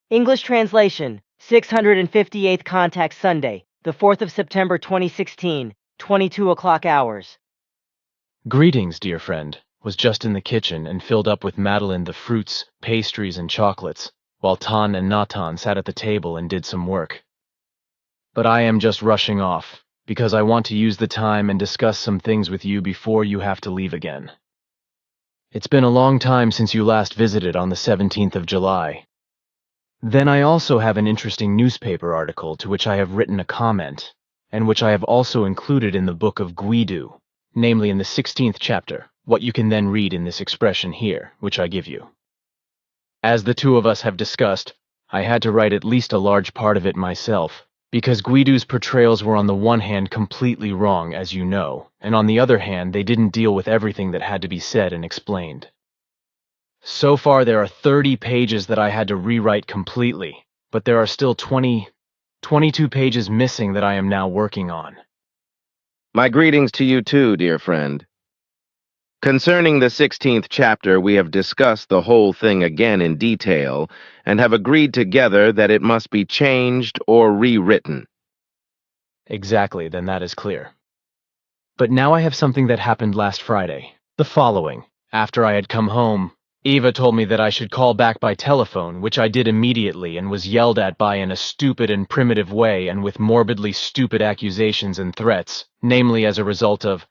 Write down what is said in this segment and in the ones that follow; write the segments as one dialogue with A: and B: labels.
A: English translation, 658th Contact Sunday, the 4th of September 2016, 22 o'clock hours.
B: Greetings, dear friend, was just in the kitchen and filled up with Madeline the fruits, pastries, and chocolates, while Tan and Natan sat at the table and did some work. But I am just rushing off, because I want to use the time and discuss some things with you before you have to leave again. It's been a long time since you last visited on the 17th of July. Then I also have an interesting newspaper article to which I have written a comment, and which I have also included in the book of Guidu, namely in the 16th chapter, what you can then read in this expression here, which I give you. As the two of us have discussed, I had to write at least a large part of it myself, because Guidu's portrayals were on the one hand completely wrong, as you know, and on the other hand they didn't deal with everything that had to be said and explained. So far there are 30 pages that I had to rewrite completely, but there are still 22 pages missing that I am now working on.
C: My greetings to you too, dear friend. Concerning the 16th chapter, we have discussed the whole thing again in detail and have agreed together that it must be changed or rewritten.
B: Exactly, then that is clear. But now I have something that happened last Friday. The following. After I had come home, Eva told me that I should call back by telephone, which I did immediately and was yelled at by in a stupid and primitive way and with morbidly stupid accusations and threats, namely as a result of...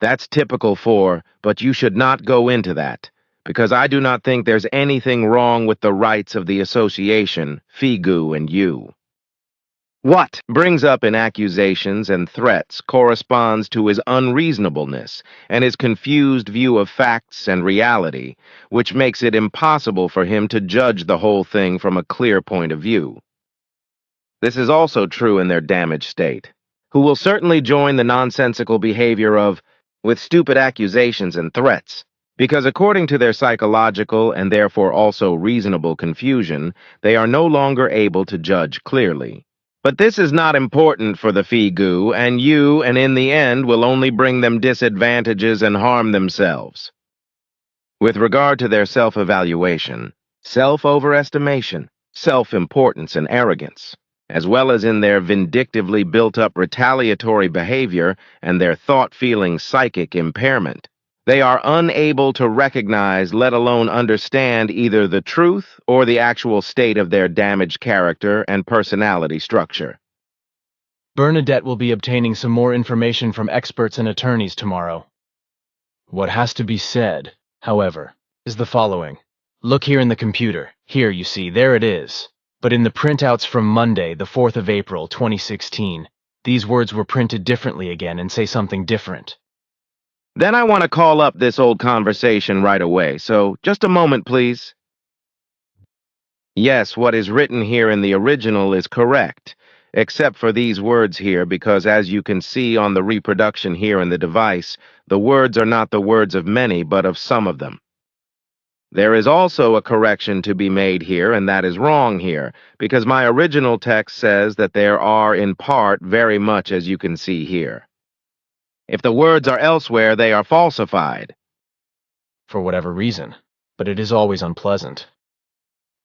C: That's typical but you should not go into that, because I do not think there's anything wrong with the rights of the association, Figu and you. What brings up in accusations and threats corresponds to his unreasonableness and his confused view of facts and reality, which makes it impossible for him to judge the whole thing from a clear point of view. This is also true in their damaged state, who will certainly join the nonsensical behavior of, with stupid accusations and threats, because according to their psychological and therefore also reasonable confusion, they are no longer able to judge clearly. But this is not important for the Figu, and in the end, will only bring them disadvantages and harm themselves. With regard to their self-evaluation, self-overestimation, self-importance, and arrogance, as well as in their vindictively built-up retaliatory behavior and their thought-feeling psychic impairment, they are unable to recognize, let alone understand, either the truth or the actual state of their damaged character and personality structure.
B: Bernadette will be obtaining some more information from experts and attorneys tomorrow. What has to be said, however, is the following. Look here in the computer. Here, you see, there it is. But in the printouts from Monday, the 4th of April, 2016, these words were printed differently again and say something different.
C: Then I want to call up this old conversation right away, so just a moment, please. Yes, what is written here in the original is correct, except for these words here, because as you can see on the reproduction here in the device, the words are not the words of many, but of some of them. There is also a correction to be made here, and that is wrong here, because my original text says that there are in part very much as you can see here. If the words are elsewhere, they are falsified.
B: For whatever reason, but it is always unpleasant.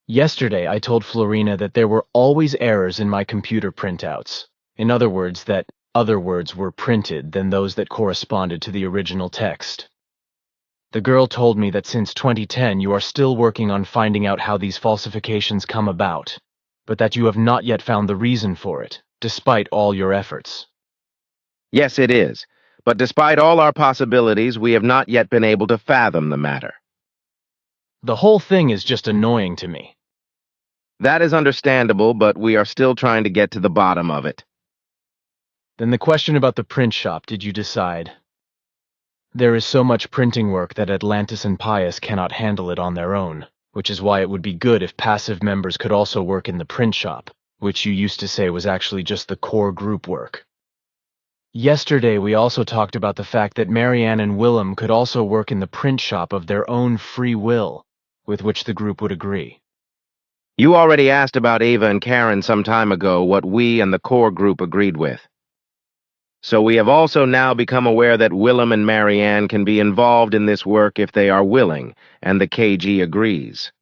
B: Yesterday I told Florina that there were always errors in my computer printouts. In other words, that other words were printed than those that corresponded to the original text. The girl told me that since 2010 you are still working on finding out how these falsifications come about, but that you have not yet found the reason for it, despite all your efforts.
C: Yes, it is. But despite all our possibilities, we have not yet been able to fathom the matter.
B: The whole thing is just annoying to me.
C: That is understandable, but we are still trying to get to the bottom of it.
B: Then the question about the print shop, did you decide? There is so much printing work that Atlantis and Pius cannot handle it on their own, which is why it would be good if passive members could also work in the print shop, which you used to say was actually just the core group work. Yesterday we also talked about the fact that Marianne and Willem could also work in the print shop of their own free will, with which the group would agree.
C: You already asked about Ava and Karen some time ago what we and the core group agreed with. So we have also now become aware that Willem and Marianne can be involved in this work if they are willing, and the KG agrees.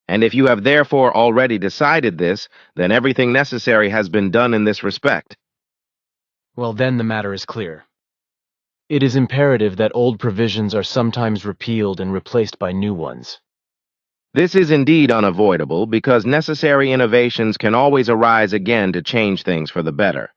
C: And if you have therefore already decided this, then everything necessary has been done in this respect.
B: Well, then the matter is clear. It is imperative that old provisions are sometimes repealed and replaced by new ones.
C: This is indeed unavoidable because necessary innovations can always arise again to change things for the better.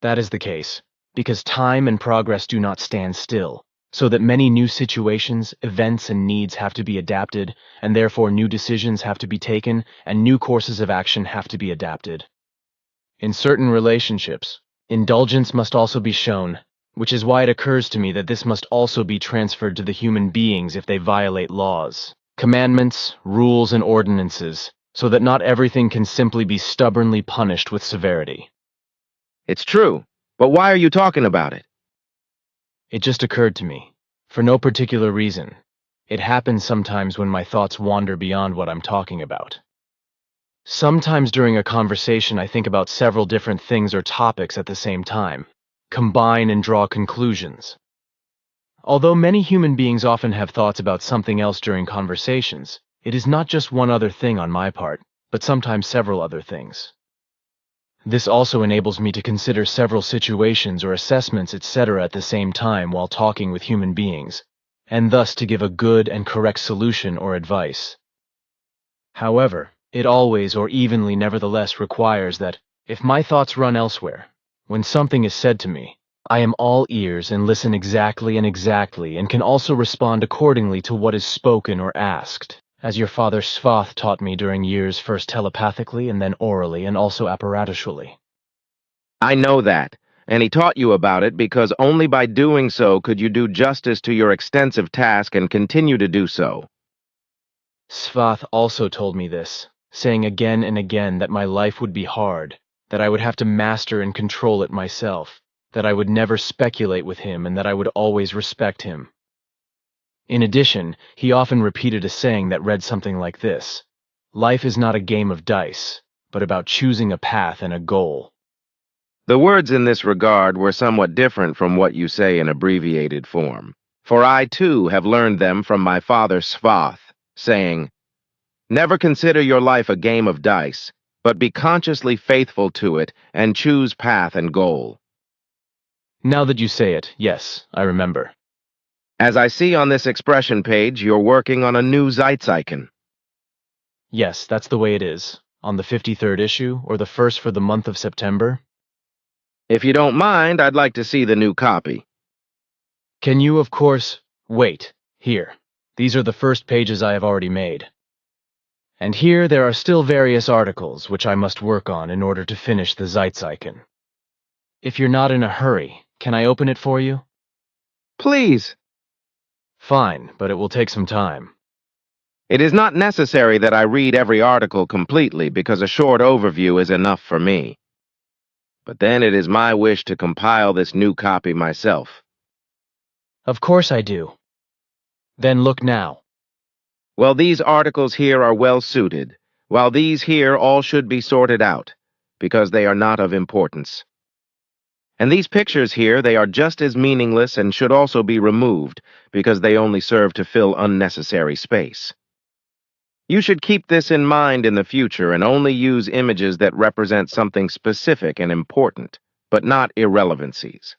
B: That is the case, because time and progress do not stand still, so that many new situations, events, and needs have to be adapted, and therefore new decisions have to be taken, and new courses of action have to be adapted. In certain relationships, indulgence must also be shown, which is why it occurs to me that this must also be transferred to the human beings if they violate laws, commandments, rules, and ordinances, so that not everything can simply be stubbornly punished with severity.
C: It's true, but why are you talking about it?
B: It just occurred to me, for no particular reason. It happens sometimes when my thoughts wander beyond what I'm talking about. Sometimes during a conversation I think about several different things or topics at the same time, combine and draw conclusions. Although many human beings often have thoughts about something else during conversations, it is not just one other thing on my part, but sometimes several other things. This also enables me to consider several situations or assessments, etc. at the same time while talking with human beings, and thus to give a good and correct solution or advice. However, it always or evenly nevertheless requires that, if my thoughts run elsewhere, when something is said to me, I am all ears and listen exactly and can also respond accordingly to what is spoken or asked, as your father Svath taught me during years, first telepathically and then orally and also apparatishly.
C: I know that, and he taught you about it because only by doing so could you do justice to your extensive task and continue to do so.
B: Svath also told me this, saying again and again that my life would be hard, that I would have to master and control it myself, that I would never speculate with him and that I would always respect him. In addition, he often repeated a saying that read something like this: life is not a game of dice, but about choosing a path and a goal.
C: The words in this regard were somewhat different from what you say in abbreviated form, for I too have learned them from my father Svath, saying, never consider your life a game of dice, but be consciously faithful to it and choose path and goal.
B: Now that you say it, yes, I remember.
C: As I see on this expression page, you're working on a new Zeitzeichen.
B: Yes, that's the way it is. On the 53rd issue, or the first for the month of September.
C: If you don't mind, I'd like to see the new copy.
B: Can you, of course, wait, here. These are the first pages I have already made. And here there are still various articles which I must work on in order to finish the Zeitzeichen. If you're not in a hurry, can I open it for you?
C: Please.
B: Fine, but it will take some time.
C: It is not necessary that I read every article completely because a short overview is enough for me. But then it is my wish to compile this new copy myself.
B: Of course I do. Then look now.
C: Well, these articles here are well suited, while these here all should be sorted out, because they are not of importance. And these pictures here, they are just as meaningless and should also be removed, because they only serve to fill unnecessary space. You should keep this in mind in the future and only use images that represent something specific and important, but not irrelevancies.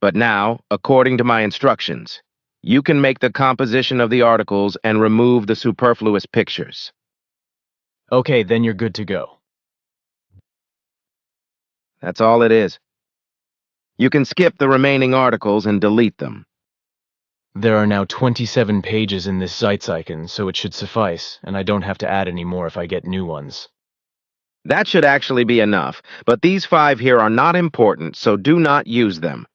C: But now, according to my instructions, you can make the composition of the articles and remove the superfluous pictures.
B: Okay, then you're good to go.
C: That's all it is. You can skip the remaining articles and delete them.
B: There are now 27 pages in this Zeitzeichen, so it should suffice, and I don't have to add any more if I get new ones.
C: That should actually be enough, but these 5 here are not important, so do not use them.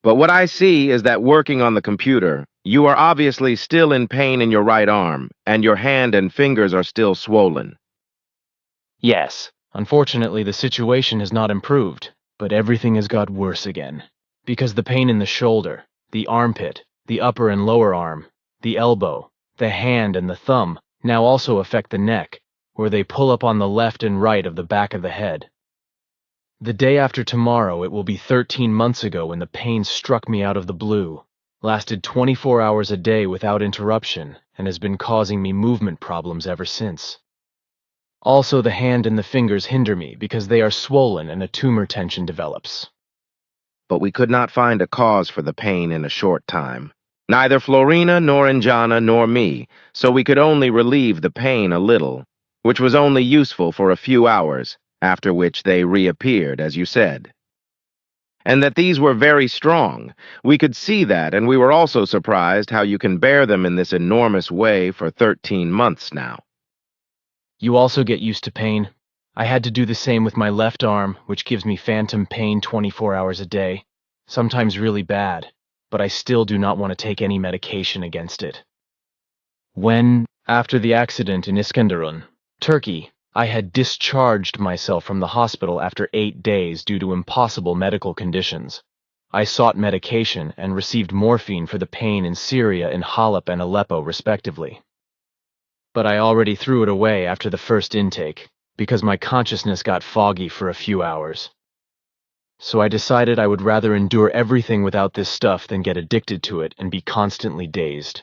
C: But what I see is that working on the computer, you are obviously still in pain in your right arm, and your hand and fingers are still swollen.
B: Yes, unfortunately the situation has not improved, but everything has got worse again. Because the pain in the shoulder, the armpit, the upper and lower arm, the elbow, the hand and the thumb now also affect the neck, where they pull up on the left and right of the back of the head. The day after tomorrow it will be 13 months ago when the pain struck me out of the blue, lasted 24 hours a day without interruption, and has been causing me movement problems ever since. Also, the hand and the fingers hinder me because they are swollen and a tumor tension develops.
C: But we could not find a cause for the pain in a short time. Neither Florina, nor Injana, nor me, so we could only relieve the pain a little, which was only useful for a few hours, after which they reappeared, as you said. And that these were very strong. We could see that, and we were also surprised how you can bear them in this enormous way for 13 months now.
B: You also get used to pain. I had to do the same with my left arm, which gives me phantom pain 24 hours a day, sometimes really bad, but I still do not want to take any medication against it. When, after the accident in Iskenderun, Turkey, I had discharged myself from the hospital after 8 days due to impossible medical conditions, I sought medication and received morphine for the pain in Syria and Halep and Aleppo respectively. But I already threw it away after the first intake, because my consciousness got foggy for a few hours. So I decided I would rather endure everything without this stuff than get addicted to it and be constantly dazed.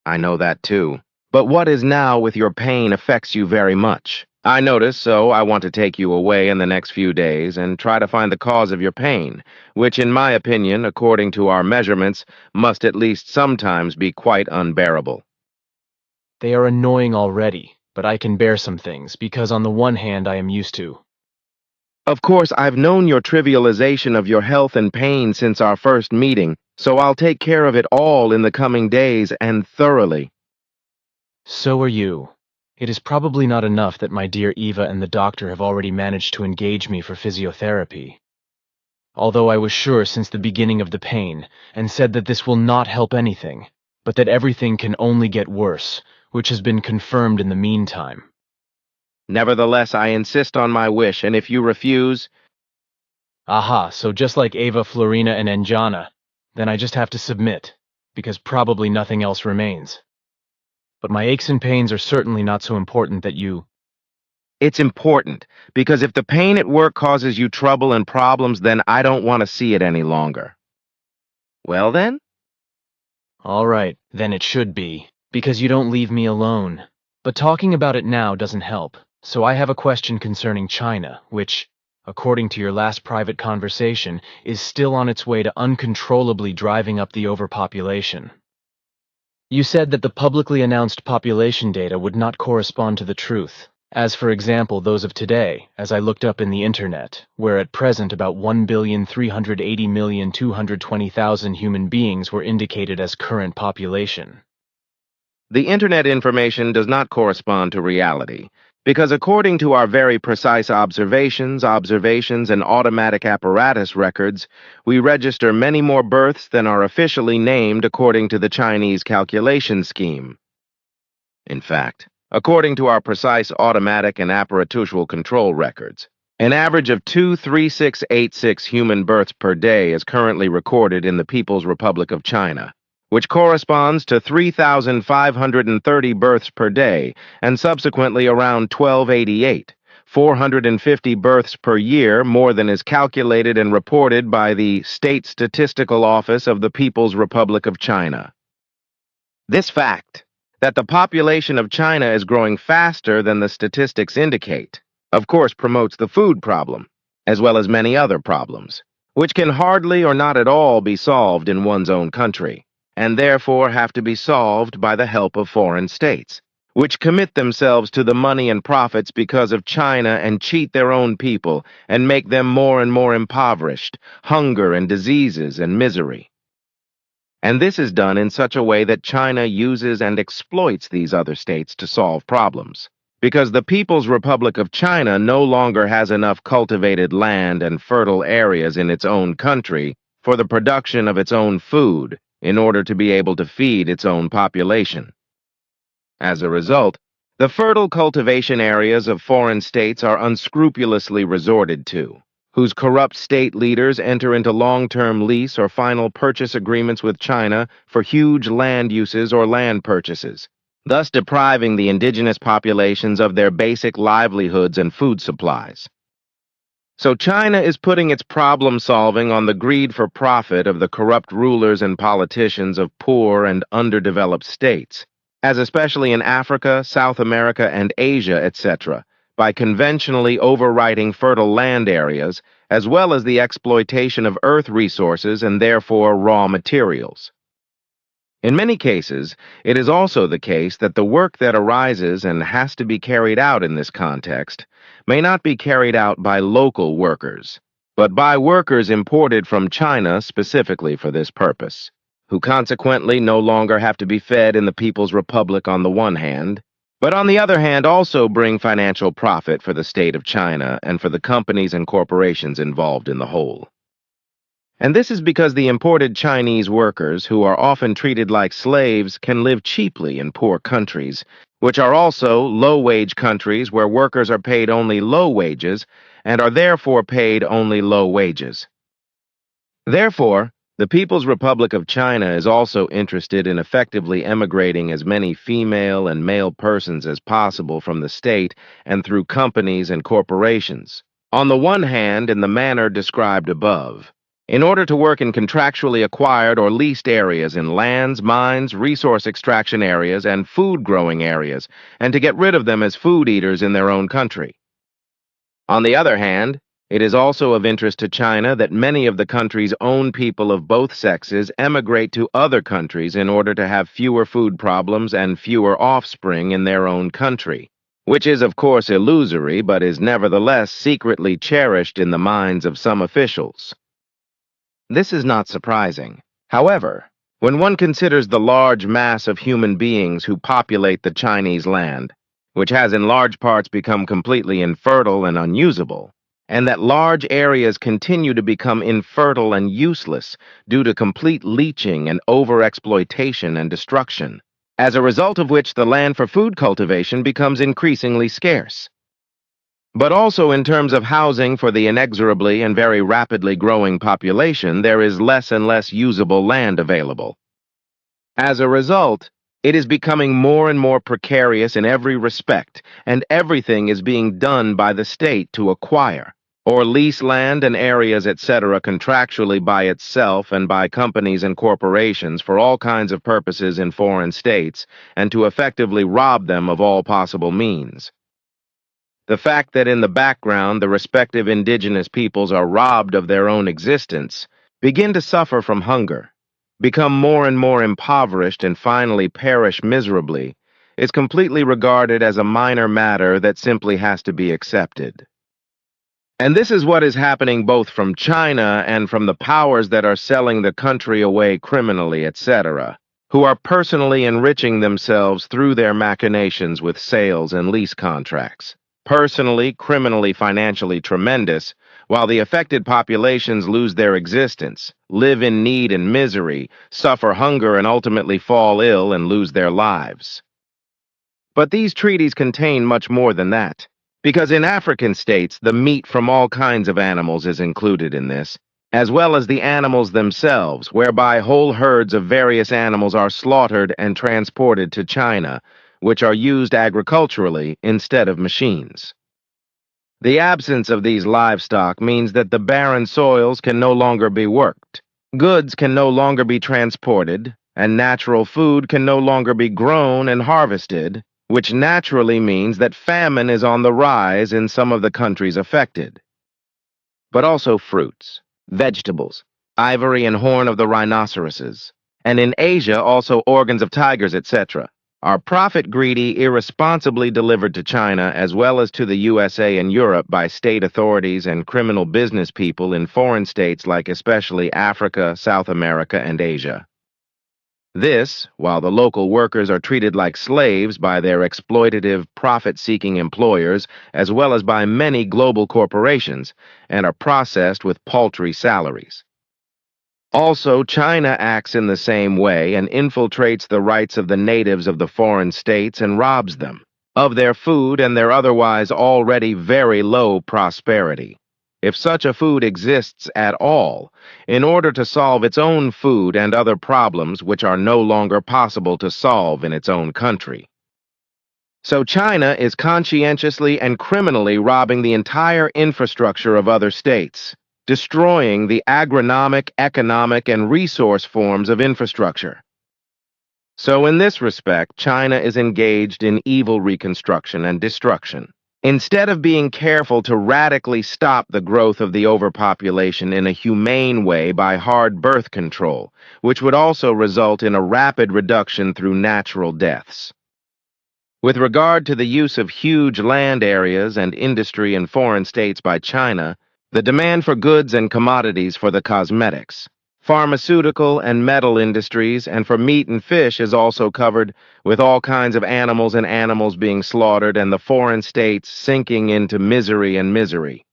C: I know that too. But what is now with your pain affects you very much. I notice, so I want to take you away in the next few days and try to find the cause of your pain, which in my opinion, according to our measurements, must at least sometimes be quite unbearable.
B: They are annoying already, but I can bear some things because on the one hand I am used to.
C: Of course, I've known your trivialization of your health and pain since our first meeting, so I'll take care of it all in the coming days and thoroughly.
B: So are you. It is probably not enough that my dear Eva and the doctor have already managed to engage me for physiotherapy. Although I was sure since the beginning of the pain, and said that this will not help anything, but that everything can only get worse, which has been confirmed in the meantime.
C: Nevertheless, I insist on my wish, and if you refuse...
B: Aha, so just like Eva, Florina, and Anjana, then I just have to submit, because probably nothing else remains. But my aches and pains are certainly not so important that you...
C: It's important, because if the pain at work causes you trouble and problems, then I don't want to see it any longer. Well then?
B: All right, then it should be, because you don't leave me alone. But talking about it now doesn't help, so I have a question concerning China, which, according to your last private conversation, is still on its way to uncontrollably driving up the overpopulation. You said that the publicly announced population data would not correspond to the truth, as for example those of today, as I looked up in the internet, where at present about 1,380,220,000 human beings were indicated as current population.
C: The internet information does not correspond to reality, because according to our very precise observations, and automatic apparatus records, we register many more births than are officially named according to the Chinese calculation scheme. In fact, according to our precise automatic and apparatusual control records, an average of 23686 human births per day is currently recorded in the People's Republic of China, which corresponds to 3,530 births per day, and subsequently around 1288, 450 births per year more than is calculated and reported by the State Statistical Office of the People's Republic of China. This fact, that the population of China is growing faster than the statistics indicate, of course promotes the food problem, as well as many other problems, which can hardly or not at all be solved in one's own country, and therefore have to be solved by the help of foreign states, which commit themselves to the money and profits because of China and cheat their own people and make them more and more impoverished, hunger and diseases and misery. And this is done in such a way that China uses and exploits these other states to solve problems, because the People's Republic of China no longer has enough cultivated land and fertile areas in its own country for the production of its own food, in order to be able to feed its own population. As a result, the fertile cultivation areas of foreign states are unscrupulously resorted to, whose corrupt state leaders enter into long-term lease or final purchase agreements with China for huge land uses or land purchases, thus depriving the indigenous populations of their basic livelihoods and food supplies. So China is putting its problem solving on the greed for profit of the corrupt rulers and politicians of poor and underdeveloped states, as especially in Africa, South America, and Asia, etc., by conventionally overwriting fertile land areas, as well as the exploitation of earth resources and therefore raw materials. In many cases, it is also the case that the work that arises and has to be carried out in this context may not be carried out by local workers, but by workers imported from China specifically for this purpose, who consequently no longer have to be fed in the People's Republic on the one hand, but on the other hand also bring financial profit for the state of China and for the companies and corporations involved in the whole. And this is because the imported Chinese workers, who are often treated like slaves, can live cheaply in poor countries, which are also low-wage countries where workers are paid only low wages and are therefore paid only low wages. Therefore, the People's Republic of China is also interested in effectively emigrating as many female and male persons as possible from the state and through companies and corporations, on the one hand in the manner described above, in order to work in contractually acquired or leased areas in lands, mines, resource extraction areas, and food growing areas, and to get rid of them as food eaters in their own country. On the other hand, it is also of interest to China that many of the country's own people of both sexes emigrate to other countries in order to have fewer food problems and fewer offspring in their own country, which is of course illusory but is nevertheless secretly cherished in the minds of some officials. This is not surprising. However, when one considers the large mass of human beings who populate the Chinese land, which has in large parts become completely infertile and unusable, and that large areas continue to become infertile and useless due to complete leaching and overexploitation and destruction, as a result of which the land for food cultivation becomes increasingly scarce. But also in terms of housing for the inexorably and very rapidly growing population, there is less and less usable land available. As a result, it is becoming more and more precarious in every respect, and everything is being done by the state to acquire, or lease land and areas, etc., contractually by itself and by companies and corporations for all kinds of purposes in foreign states, and to effectively rob them of all possible means. The fact that in the background the respective indigenous peoples are robbed of their own existence, begin to suffer from hunger, become more and more impoverished and finally perish miserably, is completely regarded as a minor matter that simply has to be accepted. And this is what is happening both from China and from the powers that are selling the country away criminally, etc., who are personally enriching themselves through their machinations with sales and lease contracts. Personally, criminally, financially tremendous, while the affected populations lose their existence, live in need and misery, suffer hunger and ultimately fall ill and lose their lives. But these treaties contain much more than that, because in African states the meat from all kinds of animals is included in this, as well as the animals themselves, whereby whole herds of various animals are slaughtered and transported to China, which are used agriculturally instead of machines. The absence of these livestock means that the barren soils can no longer be worked, goods can no longer be transported, and natural food can no longer be grown and harvested, which naturally means that famine is on the rise in some of the countries affected. But also fruits, vegetables, ivory and horn of the rhinoceroses, and in Asia also organs of tigers, etc., are profit-greedy, irresponsibly delivered to China as well as to the USA and Europe by state authorities and criminal business people in foreign states like especially Africa, South America, and Asia. This, while the local workers are treated like slaves by their exploitative, profit-seeking employers as well as by many global corporations, and are processed with paltry salaries. Also, China acts in the same way and infiltrates the rights of the natives of the foreign states and robs them of their food and their otherwise already very low prosperity, if such a food exists at all, in order to solve its own food and other problems which are no longer possible to solve in its own country. So China is conscientiously and criminally robbing the entire infrastructure of other states, destroying the agronomic, economic, and resource forms of infrastructure. So in this respect, China is engaged in evil reconstruction and destruction. Instead of being careful to radically stop the growth of the overpopulation in a humane way by hard birth control, which would also result in a rapid reduction through natural deaths. With regard to the use of huge land areas and industry in foreign states by China, the demand for goods and commodities for the cosmetics, pharmaceutical and metal industries, and for meat and fish is also covered, with all kinds of animals being slaughtered and the foreign states sinking into misery and misery.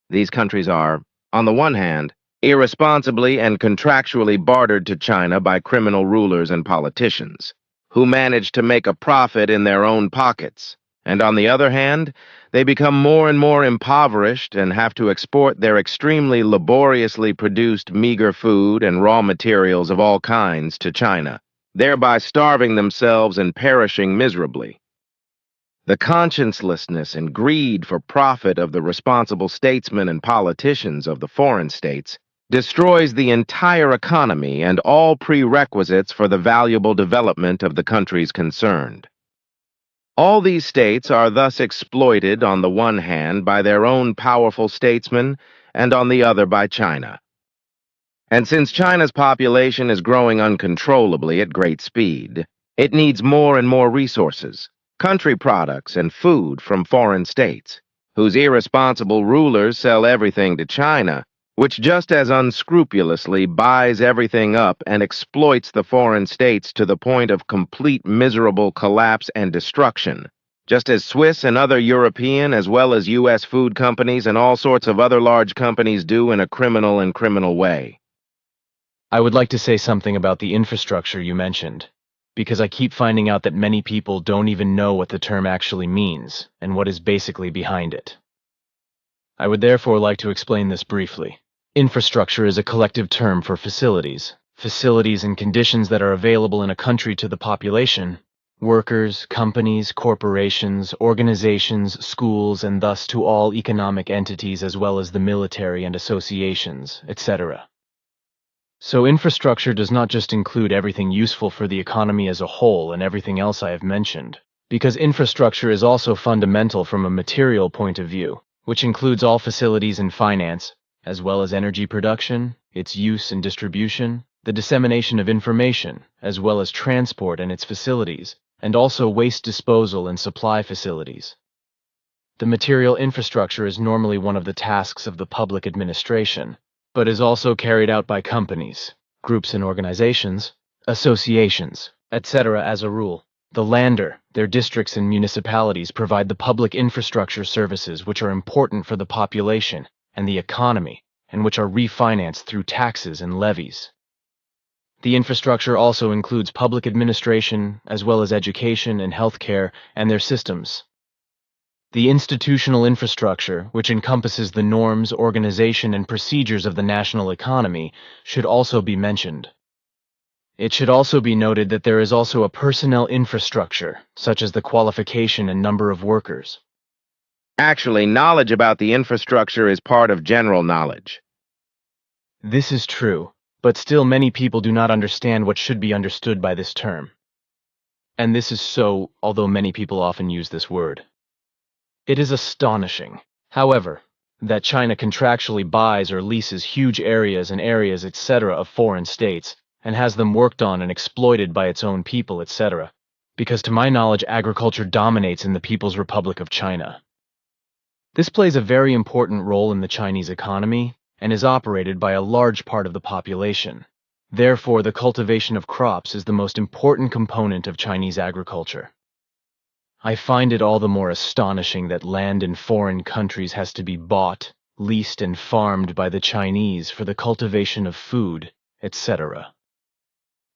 C: These countries are, on the one hand, irresponsibly and contractually bartered to China by criminal rulers and politicians, who manage to make a profit in their own pockets, and on the other hand, they become more and more impoverished and have to export their extremely laboriously produced meager food and raw materials of all kinds to China, thereby starving themselves and perishing miserably. The consciencelessness and greed for profit of the responsible statesmen and politicians of the foreign states destroys the entire economy and all prerequisites for the valuable development of the countries concerned. All these states are thus exploited on the one hand by their own powerful statesmen and on the other by China. And since China's population is growing uncontrollably at great speed, it needs more and more resources, country products and food from foreign states, whose irresponsible rulers sell everything to China, which just as unscrupulously buys everything up and exploits the foreign states to the point of complete miserable collapse and destruction, just as Swiss and other European as well as U.S. food companies and all sorts of other large companies do in a criminal way.
B: I would like to say something about the infrastructure you mentioned, because I keep finding out that many people don't even know what the term actually means and what is basically behind it. I would therefore like to explain this briefly. Infrastructure is a collective term for facilities and conditions that are available in a country to the population, workers, companies, corporations, organizations, schools, and thus to all economic entities as well as the military and associations, etc. So infrastructure does not just include everything useful for the economy as a whole and everything else I have mentioned, because infrastructure is also fundamental from a material point of view, which includes all facilities and finance, as well as energy production, its use and distribution, the dissemination of information, as well as transport and its facilities, and also waste disposal and supply facilities. The material infrastructure is normally one of the tasks of the public administration, but is also carried out by companies, groups and organizations, associations, etc. As a rule. The lander, their districts and municipalities provide the public infrastructure services which are important for the population and the economy, and which are refinanced through taxes and levies. The infrastructure also includes public administration, as well as education and healthcare and their systems. The institutional infrastructure, which encompasses the norms, organization, and procedures of the national economy, should also be mentioned. It should also be noted that there is also a personnel infrastructure, such as the qualification and number of workers.
C: Actually, knowledge about the infrastructure is part of general knowledge.
B: This is true, but still many people do not understand what should be understood by this term. And this is so, although many people often use this word. It is astonishing, however, that China contractually buys or leases huge areas etc. of foreign states, and has them worked on and exploited by its own people, etc., because to my knowledge agriculture dominates in the People's Republic of China. This plays a very important role in the Chinese economy and is operated by a large part of the population. Therefore, the cultivation of crops is the most important component of Chinese agriculture. I find it all the more astonishing that land in foreign countries has to be bought, leased, and farmed by the Chinese for the cultivation of food, etc.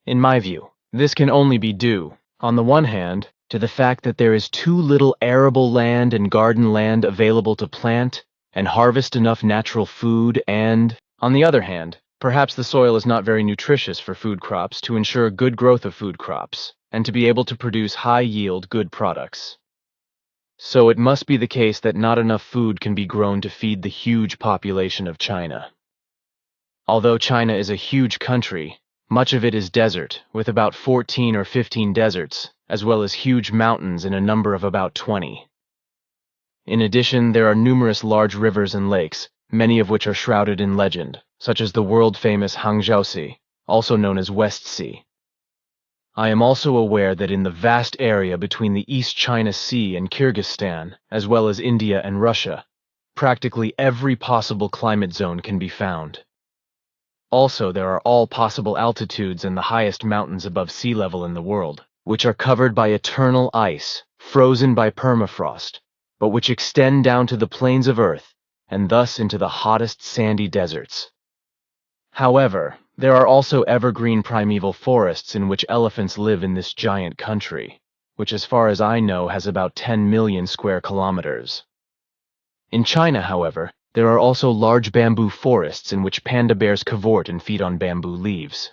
B: In my view, this can only be due, on the one hand, to the fact that there is too little arable land and garden land available to plant and harvest enough natural food and, on the other hand, perhaps the soil is not very nutritious for food crops to ensure good growth of food crops, and to be able to produce high-yield, good products. So it must be the case that not enough food can be grown to feed the huge population of China. Although China is a huge country, much of it is desert, with about 14 or 15 deserts, as well as huge mountains in a number of about 20. In addition, there are numerous large rivers and lakes, many of which are shrouded in legend, such as the world-famous Hangzhou Sea, also known as West Sea. I am also aware that in the vast area between the East China Sea and Kyrgyzstan, as well as India and Russia, practically every possible climate zone can be found. Also, there are all possible altitudes and the highest mountains above sea level in the world, which are covered by eternal ice, frozen by permafrost, but which extend down to the plains of Earth, and thus into the hottest sandy deserts. However, there are also evergreen primeval forests in which elephants live in this giant country, which as far as I know has about 10 million square kilometers. In China, however, there are also large bamboo forests in which panda bears cavort and feed on bamboo leaves.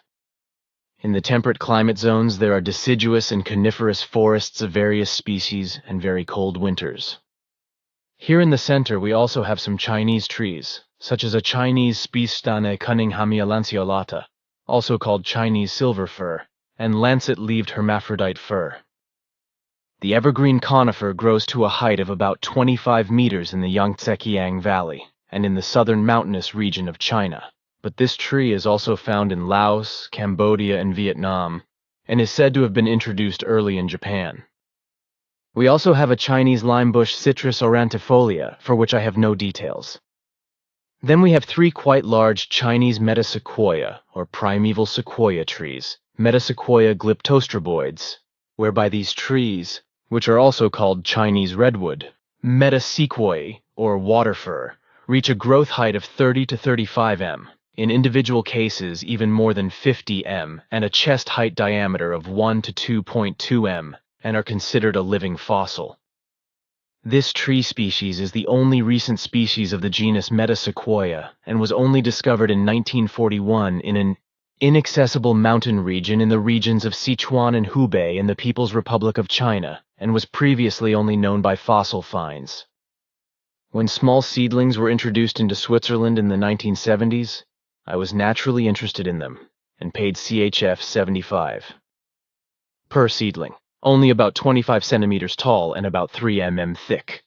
B: In the temperate climate zones, there are deciduous and coniferous forests of various species and very cold winters. Here in the center, we also have some Chinese trees, such as a Chinese Spicstane Cunninghamia lanceolata, also called Chinese silver fir, and lancet-leaved hermaphrodite fir. The evergreen conifer grows to a height of about 25 meters in the Yangtze-Kiang Valley and in the southern mountainous region of China, but this tree is also found in Laos, Cambodia, and Vietnam, and is said to have been introduced early in Japan. We also have a Chinese limebush Citrus aurantifolia, for which I have no details. Then we have 3 quite large Chinese metasequoia, or primeval sequoia trees, Metasequoia glyptostroboides, whereby these trees, which are also called Chinese redwood, metasequoia, or water fir, reach a growth height of 30 to 35 m, in individual cases even more than 50 m, and a chest height diameter of 1 to 2.2 m, and are considered a living fossil. This tree species is the only recent species of the genus Metasequoia and was only discovered in 1941 in an inaccessible mountain region in the regions of Sichuan and Hubei in the People's Republic of China, and was previously only known by fossil finds. When small seedlings were introduced into Switzerland in the 1970s, I was naturally interested in them and paid CHF 75 per seedling, only about 25 centimeters tall and about 3 mm thick.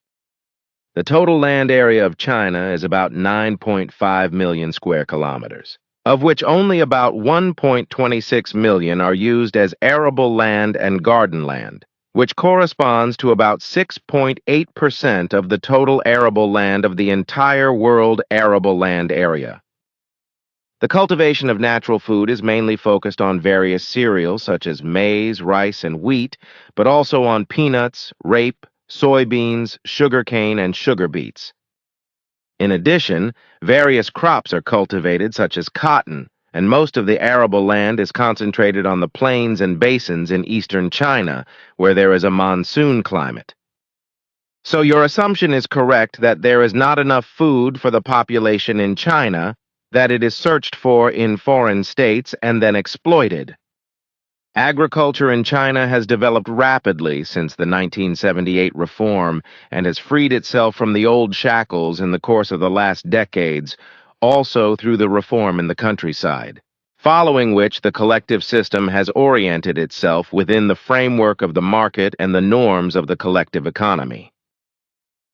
C: The total land area of China is about 9.5 million square kilometers, of which only about 1.26 million are used as arable land and garden land, which corresponds to about 6.8% of the total arable land of the entire world arable land area. The cultivation of natural food is mainly focused on various cereals such as maize, rice, and wheat, but also on peanuts, rape, soybeans, sugarcane, and sugar beets. In addition, various crops are cultivated such as cotton, and most of the arable land is concentrated on the plains and basins in eastern China, where there is a monsoon climate. So your assumption is correct that there is not enough food for the population in China, that it is searched for in foreign states and then exploited. Agriculture in China has developed rapidly since the 1978 reform and has freed itself from the old shackles in the course of the last decades, also through the reform in the countryside, following which the collective system has oriented itself within the framework of the market and the norms of the collective economy.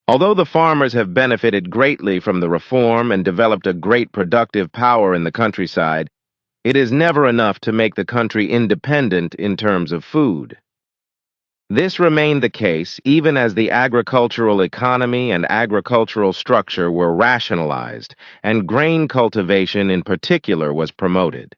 C: Although the farmers have benefited greatly from the reform and developed a great productive power in the countryside, it is never enough to make the country independent in terms of food. This remained the case even as the agricultural economy and agricultural structure were rationalized, and grain cultivation in particular was promoted.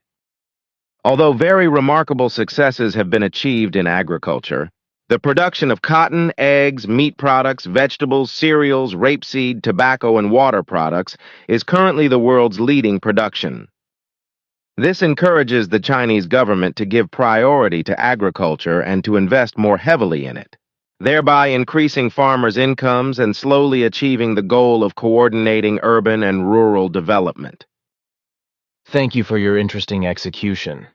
C: Although very remarkable successes have been achieved in agriculture, the production of cotton, eggs, meat products, vegetables, cereals, rapeseed, tobacco, and water products is currently the world's leading production. This encourages the Chinese government to give priority to agriculture and to invest more heavily in it, thereby increasing farmers' incomes and slowly achieving the goal of coordinating urban and rural development.
B: Thank you for your interesting execution.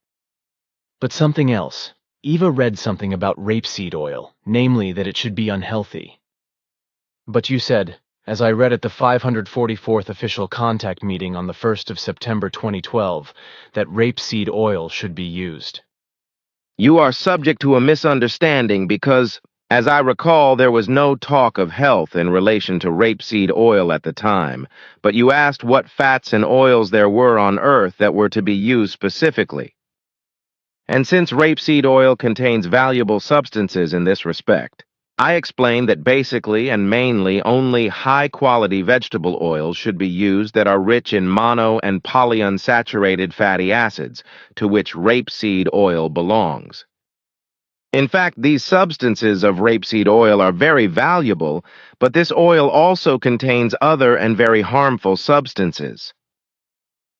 B: But something else. Eva read something about rapeseed oil, namely that it should be unhealthy. But you said, as I read at the 544th official contact meeting on the 1st of September 2012, that rapeseed oil should be used.
C: You are subject to a misunderstanding because, as I recall, there was no talk of health in relation to rapeseed oil at the time, but you asked what fats and oils there were on Earth that were to be used specifically. And since rapeseed oil contains valuable substances in this respect, I explained that basically and mainly only high-quality vegetable oils should be used that are rich in mono and polyunsaturated fatty acids, to which rapeseed oil belongs. In fact, these substances of rapeseed oil are very valuable, but this oil also contains other and very harmful substances.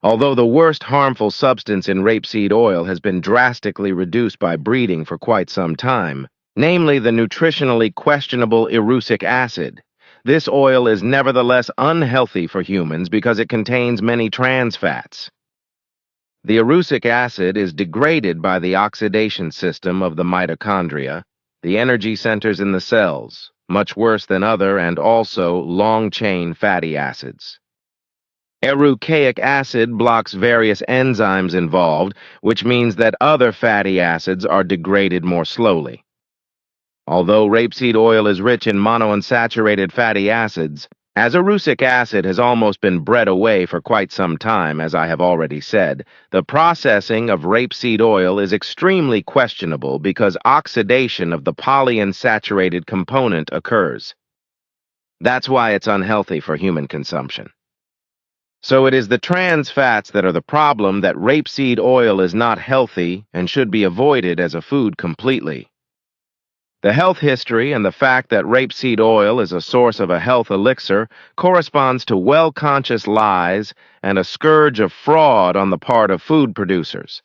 C: Although the worst harmful substance in rapeseed oil has been drastically reduced by breeding for quite some time, namely the nutritionally questionable erucic acid, this oil is nevertheless unhealthy for humans because it contains many trans fats. The erucic acid is degraded by the oxidation system of the mitochondria, the energy centers in the cells, much worse than other and also long-chain fatty acids. Erucaic acid blocks various enzymes involved, which means that other fatty acids are degraded more slowly. Although rapeseed oil is rich in monounsaturated fatty acids, as erucic acid has almost been bred away for quite some time, as I have already said, the processing of rapeseed oil is extremely questionable because oxidation of the polyunsaturated component occurs. That's why it's unhealthy for human consumption. So it is the trans fats that are the problem that rapeseed oil is not healthy and should be avoided as a food completely. The health history and the fact that rapeseed oil is a source of a health elixir corresponds to well-conscious lies and a scourge of fraud on the part of food producers.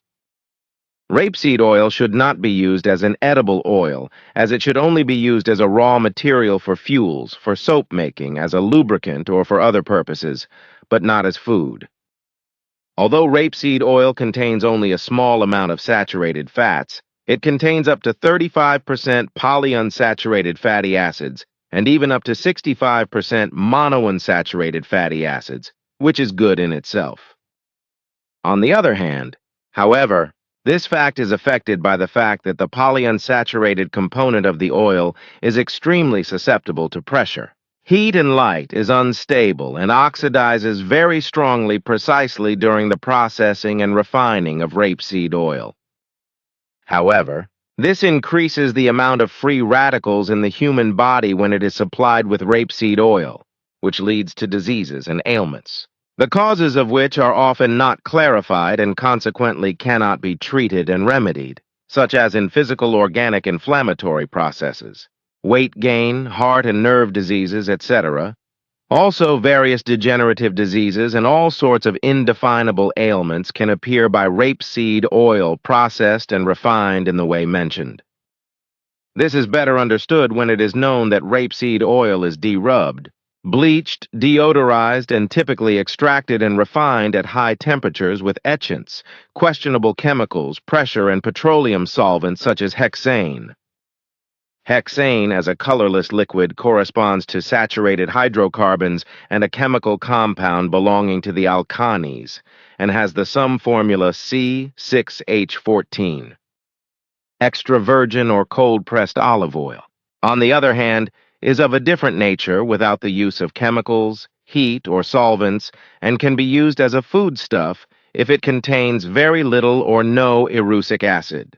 C: Rapeseed oil should not be used as an edible oil, as it should only be used as a raw material for fuels, for soap making, as a lubricant, or for other purposes, but not as food. Although rapeseed oil contains only a small amount of saturated fats, it contains up to 35% polyunsaturated fatty acids and even up to 65% monounsaturated fatty acids, which is good in itself. On the other hand, however, this fact is affected by the fact that the polyunsaturated component of the oil is extremely susceptible to pressure. Heat and light is unstable and oxidizes very strongly precisely during the processing and refining of rapeseed oil. However, this increases the amount of free radicals in the human body when it is supplied with rapeseed oil, which leads to diseases and ailments, the causes of which are often not clarified and consequently cannot be treated and remedied, such as in physical organic inflammatory processes, weight gain, heart and nerve diseases, etc. Also, various degenerative diseases and all sorts of indefinable ailments can appear by rapeseed oil processed and refined in the way mentioned. This is better understood when it is known that rapeseed oil is derubbed, bleached, deodorized, and typically extracted and refined at high temperatures with etchants, questionable chemicals, pressure, and petroleum solvents such as hexane. Hexane, as a colorless liquid, corresponds to saturated hydrocarbons and a chemical compound belonging to the alkanes, and has the sum formula C6H14. Extra virgin or cold-pressed olive oil, on the other hand, is of a different nature without the use of chemicals, heat, or solvents, and can be used as a foodstuff if it contains very little or no erucic acid.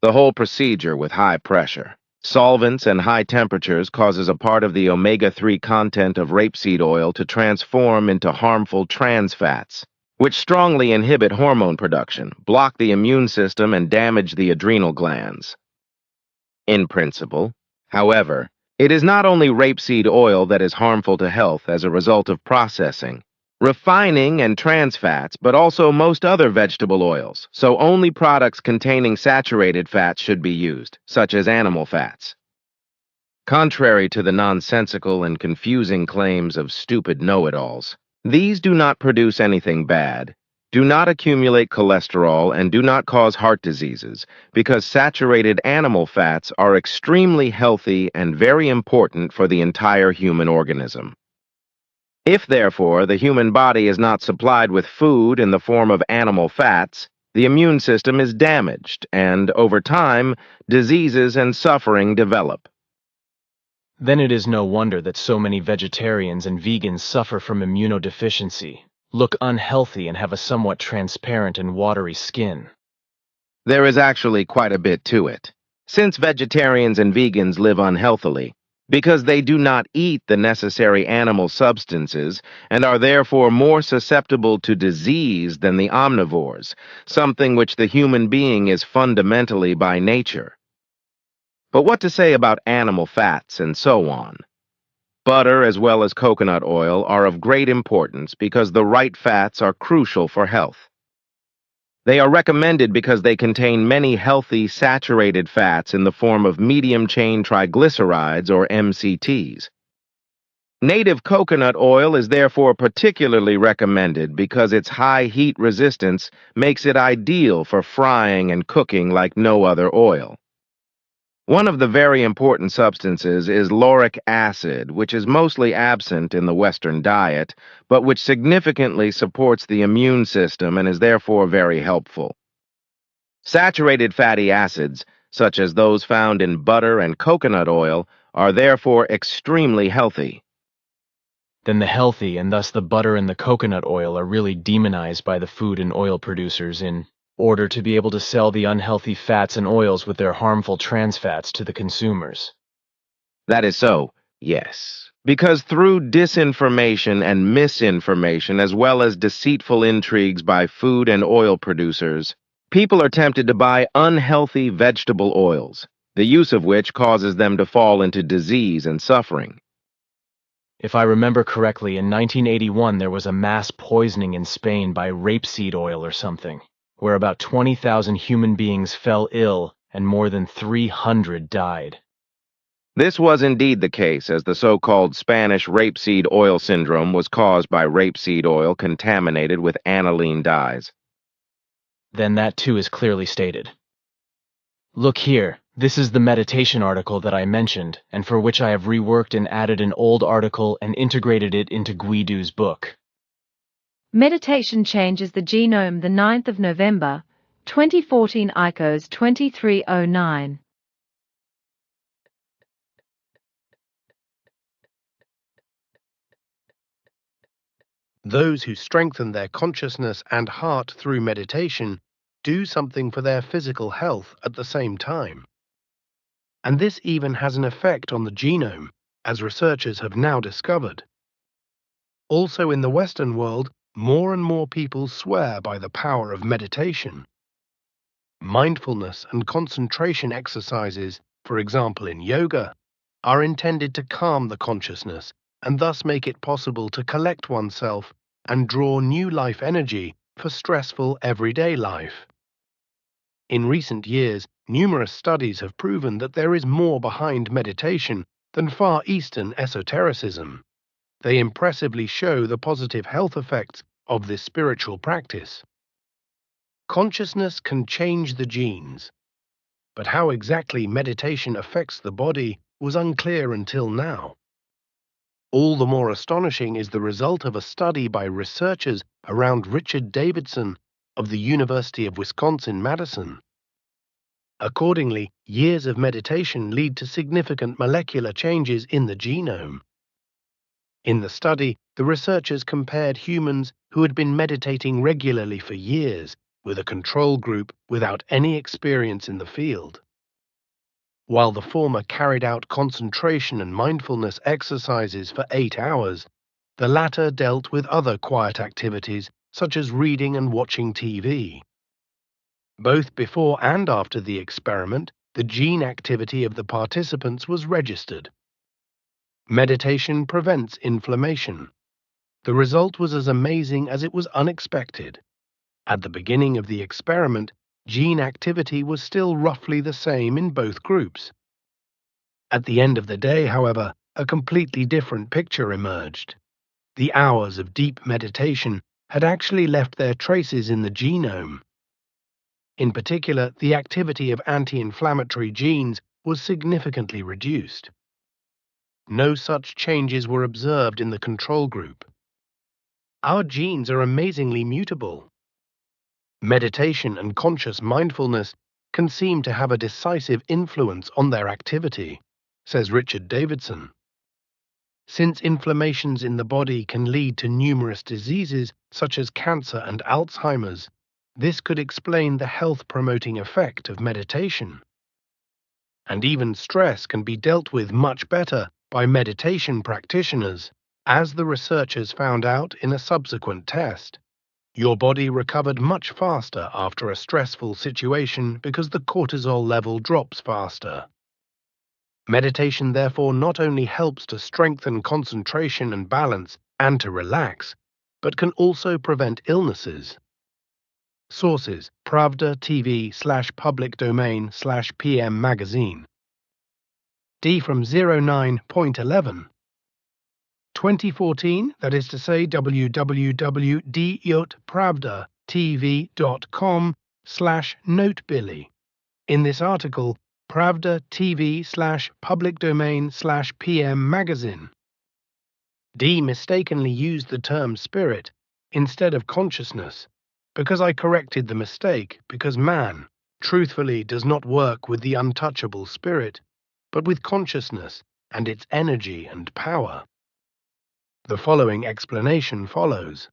C: The whole procedure with high pressure, solvents, and high temperatures causes a part of the omega-3 content of rapeseed oil to transform into harmful trans fats, which strongly inhibit hormone production, block the immune system, and damage the adrenal glands. In principle, however, it is not only rapeseed oil that is harmful to health as a result of processing, refining, and trans fats, but also most other vegetable oils, so only products containing saturated fats should be used, such as animal fats. Contrary to the nonsensical and confusing claims of stupid know-it-alls, these do not produce anything bad, Do not accumulate cholesterol and do not cause heart diseases because saturated animal fats are extremely healthy and very important for the entire human organism. If, therefore, the human body is not supplied with food in the form of animal fats, the immune system is damaged and, over time, diseases and suffering develop.
B: Then it is no wonder that so many vegetarians and vegans suffer from immunodeficiency, look unhealthy, and have a somewhat transparent and watery skin.
C: There is actually quite a bit to it. Since vegetarians and vegans live unhealthily, because they do not eat the necessary animal substances and are therefore more susceptible to disease than the omnivores, something which the human being is fundamentally by nature. But what to say about animal fats and so on? Butter as well as coconut oil are of great importance because the right fats are crucial for health. They are recommended because they contain many healthy saturated fats in the form of medium-chain triglycerides or MCTs. Native coconut oil is therefore particularly recommended because its high heat resistance makes it ideal for frying and cooking like no other oil. One of the very important substances is lauric acid, which is mostly absent in the Western diet, but which significantly supports the immune system and is therefore very helpful. Saturated fatty acids, such as those found in butter and coconut oil, are therefore extremely healthy.
B: Then the healthy, and thus the butter and the coconut oil, are really demonized by the food and oil producers in order to be able to sell the unhealthy fats and oils with their harmful trans fats to the consumers.
C: That is so, yes. Because through disinformation and misinformation, as well as deceitful intrigues by food and oil producers, people are tempted to buy unhealthy vegetable oils, the use of which causes them to fall into disease and suffering.
B: If I remember correctly, in 1981 there was a mass poisoning in Spain by rapeseed oil or something, where about 20,000 human beings fell ill and more than 300 died.
C: This was indeed the case, as the so-called Spanish rapeseed oil syndrome was caused by rapeseed oil contaminated with aniline dyes.
B: Then that too is clearly stated. Look here, this is the meditation article that I mentioned, and for which I have reworked and added an old article and integrated it into Guidu's book.
D: Meditation changes the genome. The 9th of November, 2014, ICOS 2309.
E: Those who strengthen their consciousness and heart through meditation do something for their physical health at the same time. And this even has an effect on the genome, as researchers have now discovered. Also in the Western world, more and more people swear by the power of meditation. Mindfulness and concentration exercises, for example in yoga, are intended to calm the consciousness and thus make it possible to collect oneself and draw new life energy for stressful everyday life. In recent years, numerous studies have proven that there is more behind meditation than Far Eastern esotericism. They impressively show the positive health effects of this spiritual practice. Consciousness can change the genes, but how exactly meditation affects the body was unclear until now. All the more astonishing is the result of a study by researchers around Richard Davidson of the University of Wisconsin-Madison. Accordingly, years of meditation lead to significant molecular changes in the genome. In the study, the researchers compared humans who had been meditating regularly for years with a control group without any experience in the field. While the former carried out concentration and mindfulness exercises for 8 hours, the latter dealt with other quiet activities such as reading and watching TV. Both before and after the experiment, the gene activity of the participants was registered. Meditation prevents inflammation. The result was as amazing as it was unexpected. At the beginning of the experiment, gene activity was still roughly the same in both groups. At the end of the day, however, a completely different picture emerged. The hours of deep meditation had actually left their traces in the genome. In particular, the activity of anti-inflammatory genes was significantly reduced. No such changes were observed in the control group. Our genes are amazingly mutable. Meditation and conscious mindfulness can seem to have a decisive influence on their activity, says Richard Davidson. Since inflammations in the body can lead to numerous diseases such as cancer and Alzheimer's, this could explain the health-promoting effect of meditation. And even stress can be dealt with much better by meditation practitioners, as the researchers found out in a subsequent test. Your body recovered much faster after a stressful situation because the cortisol level drops faster. Meditation therefore not only helps to strengthen concentration and balance and to relax, but can also prevent illnesses. Sources: Pravda TV/public domain/PM Magazine. D from 09.11. 2014, that is to say www.pravdatv.com/notebilly. In this article, Pravda TV/public domain/PM Magazine. D mistakenly used the term spirit instead of consciousness, because I corrected the mistake because man, truthfully, does not work with the untouchable spirit, but with consciousness and its energy and power. The following explanation follows.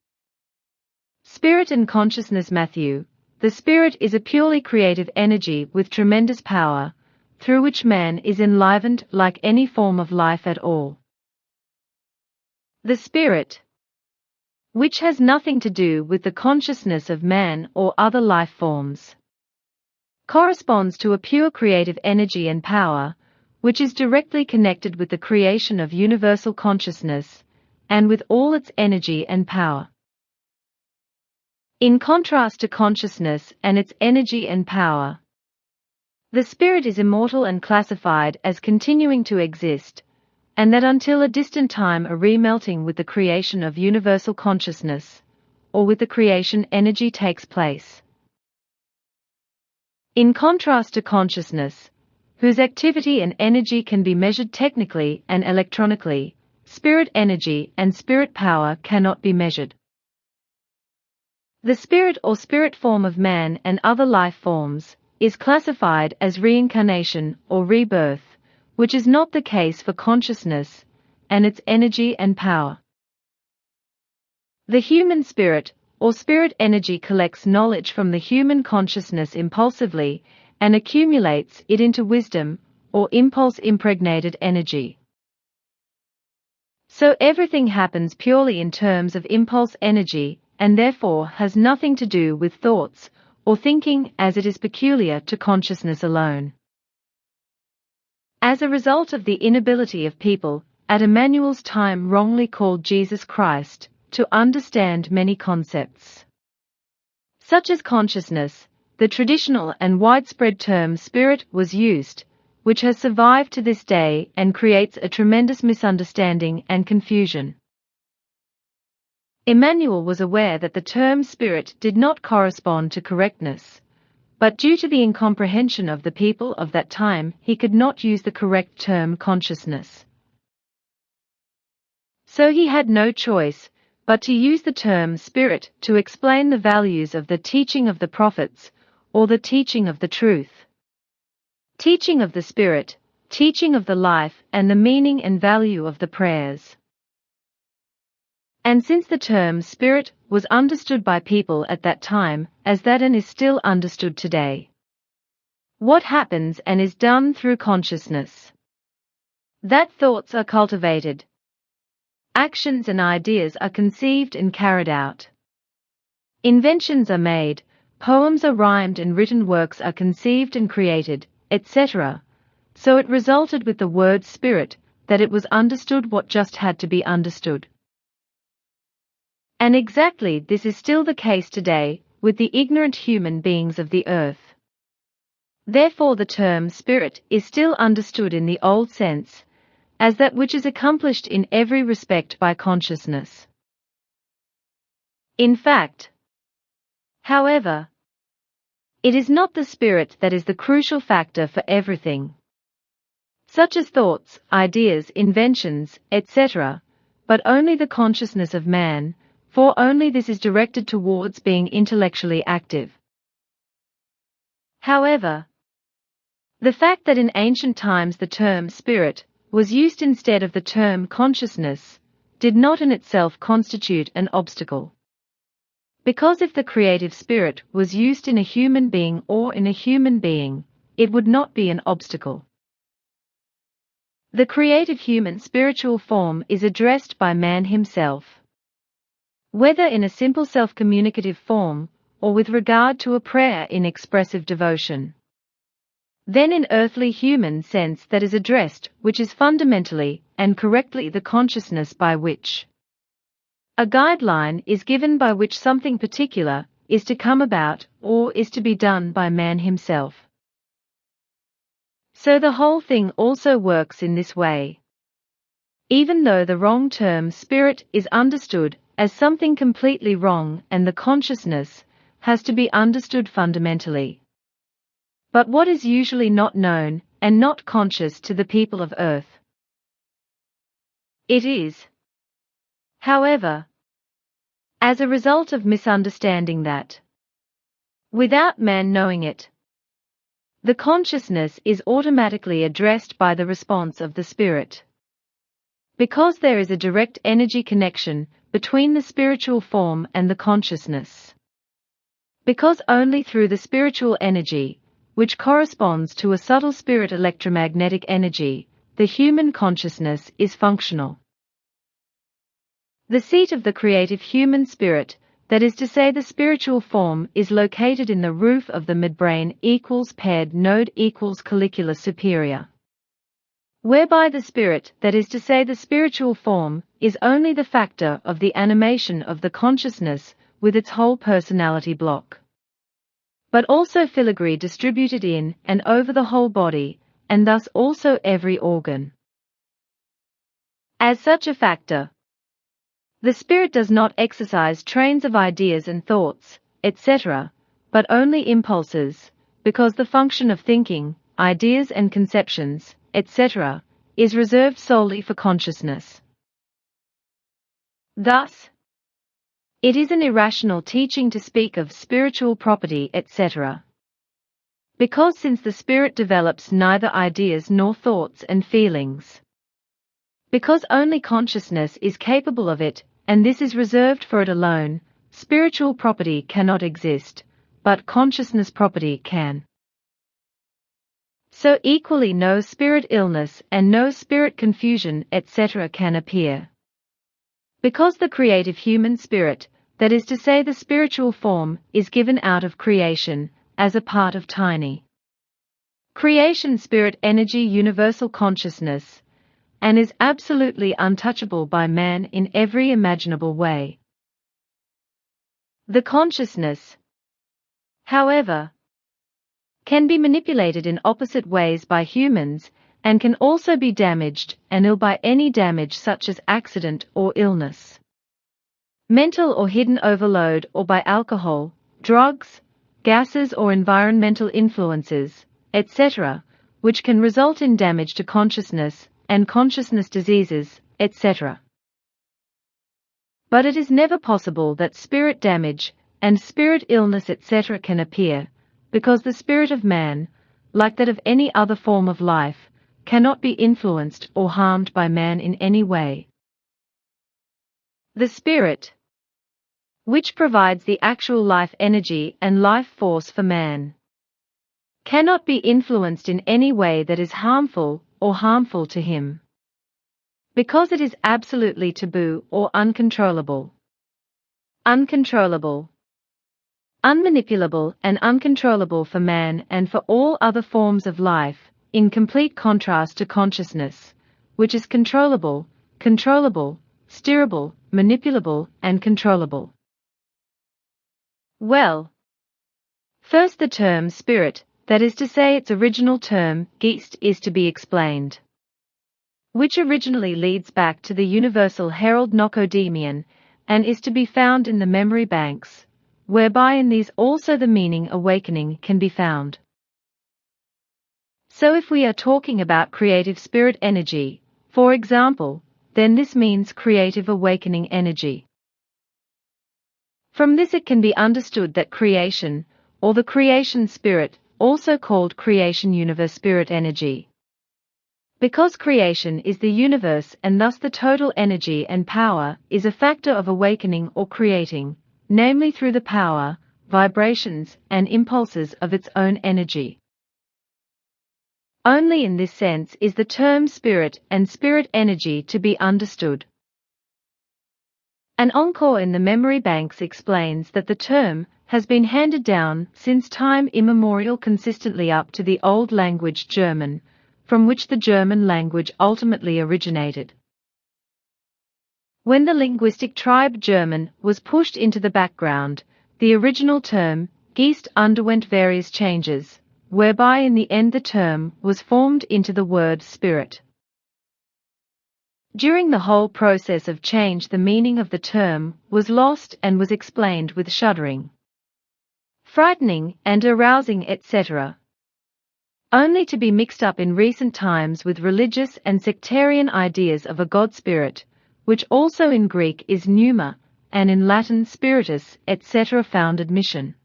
D: Spirit and consciousness. Matthew. The spirit is a purely creative energy with tremendous power, through which man is enlivened like any form of life at all. The spirit, which has nothing to do with the consciousness of man or other life forms, corresponds to a pure creative energy and power, which is directly connected with the creation of universal consciousness, and with all its energy and power. In contrast to consciousness and its energy and power, the spirit is immortal and classified as continuing to exist, and that until a distant time a remelting with the creation of universal consciousness, or with the creation energy takes place. In contrast to consciousness, whose activity and energy can be measured technically and electronically, spirit energy and spirit power cannot be measured. The spirit or spirit form of man and other life forms is classified as reincarnation or rebirth, which is not the case for consciousness and its energy and power. The human spirit or spirit energy collects knowledge from the human consciousness impulsively and accumulates it into wisdom or impulse-impregnated energy. So everything happens purely in terms of impulse energy and therefore has nothing to do with thoughts or thinking, as it is peculiar to consciousness alone. As a result of the inability of people, at Emmanuel's time wrongly called Jesus Christ, to understand many concepts, such as consciousness, the traditional and widespread term spirit was used, which has survived to this day and creates a tremendous misunderstanding and confusion. Emmanuel was aware that the term spirit did not correspond to correctness, but due to the incomprehension of the people of that time, he could not use the correct term consciousness. So he had no choice but to use the term spirit to explain the values of the teaching of the prophets, or the teaching of the truth. Teaching of the spirit, teaching of the life, and the meaning and value of the prayers. And since the term spirit was understood by people at that time as that and is still understood today, what happens and is done through consciousness? That thoughts are cultivated, actions and ideas are conceived and carried out, inventions are made, poems are rhymed and written works are conceived and created, etc. So it resulted with the word spirit that it was understood what just had to be understood. And exactly this is still the case today with the ignorant human beings of the earth. Therefore the term spirit is still understood in the old sense, as that which is accomplished in every respect by consciousness. In fact, however, it is not the spirit that is the crucial factor for everything, such as thoughts, ideas, inventions, etc., but only the consciousness of man, for only this is directed towards being intellectually active. However, the fact that in ancient times the term spirit was used instead of the term consciousness did not in itself constitute an obstacle. Because if the creative spirit was used in a human being or in a human being, it would not be an obstacle. The creative human spiritual form is addressed by man himself, whether in a simple self-communicative form or with regard to a prayer in expressive devotion. Then in earthly human sense that is addressed, which is fundamentally and correctly the consciousness by which a guideline is given by which something particular is to come about or is to be done by man himself. So the whole thing also works in this way. Even though the wrong term spirit is understood as something completely wrong and the consciousness has to be understood fundamentally. But what is usually not known and not conscious to the people of earth? It is, however, as a result of misunderstanding that, without man knowing it, the consciousness is automatically addressed by the response of the spirit. Because there is a direct energy connection between the spiritual form and the consciousness. Because only through the spiritual energy, which corresponds to a subtle spirit electromagnetic energy, the human consciousness is functional. The seat of the creative human spirit, that is to say the spiritual form, is located in the roof of the midbrain equals paired node equals collicular superior, whereby the spirit, that is to say the spiritual form, is only the factor of the animation of the consciousness with its whole personality block, but also filigree distributed in and over the whole body, and thus also every organ. As such a factor, the spirit does not exercise trains of ideas and thoughts, etc., but only impulses, because the function of thinking, ideas and conceptions, etc., is reserved solely for consciousness. Thus, it is an irrational teaching to speak of spiritual property, etc., because since the spirit develops neither ideas nor thoughts and feelings, because only consciousness is capable of it, and this is reserved for it alone, spiritual property cannot exist, but consciousness property can. So equally no spirit illness and no spirit confusion, etc. can appear. Because the creative human spirit, that is to say the spiritual form, is given out of creation, as a part of tiny creation spirit energy universal consciousness, and is absolutely untouchable by man in every imaginable way. The consciousness, however, can be manipulated in opposite ways by humans, and can also be damaged and ill by any damage such as accident or illness, mental or hidden overload, or by alcohol, drugs, gases or environmental influences, etc., which can result in damage to consciousness and consciousness diseases, etc. But it is never possible that spirit damage and spirit illness, etc. can appear, because the spirit of man, like that of any other form of life, cannot be influenced or harmed by man in any way. The spirit, which provides the actual life energy and life force for man, cannot be influenced in any way that is harmful or harmful to him, because it is absolutely taboo or uncontrollable. Uncontrollable, unmanipulable and uncontrollable for man and for all other forms of life, in complete contrast to consciousness, which is controllable, steerable, manipulable and controllable. Well, first the term spirit, that is to say its original term, Geist, is to be explained, which originally leads back to the universal Herald Nocodemion, and is to be found in the memory banks, whereby in these also the meaning awakening can be found. So if we are talking about creative spirit energy, for example, then this means creative awakening energy. From this it can be understood that creation, or the creation spirit, also called creation universe spirit energy. Because creation is the universe and thus the total energy and power is a factor of awakening or creating, namely through the power, vibrations, and impulses of its own energy. Only in this sense is the term spirit and spirit energy to be understood. An encore in the memory banks explains that the term has been handed down since time immemorial consistently up to the old language German, from which the German language ultimately originated. When the linguistic tribe German was pushed into the background, the original term, Geist, underwent various changes, whereby in the end the term was formed into the word spirit. During the whole process of change the meaning of the term was lost and was explained with shuddering, frightening and arousing etc., only to be mixed up in recent times with religious and sectarian ideas of a God spirit, which also in Greek is pneuma, and in Latin spiritus etc. found admission.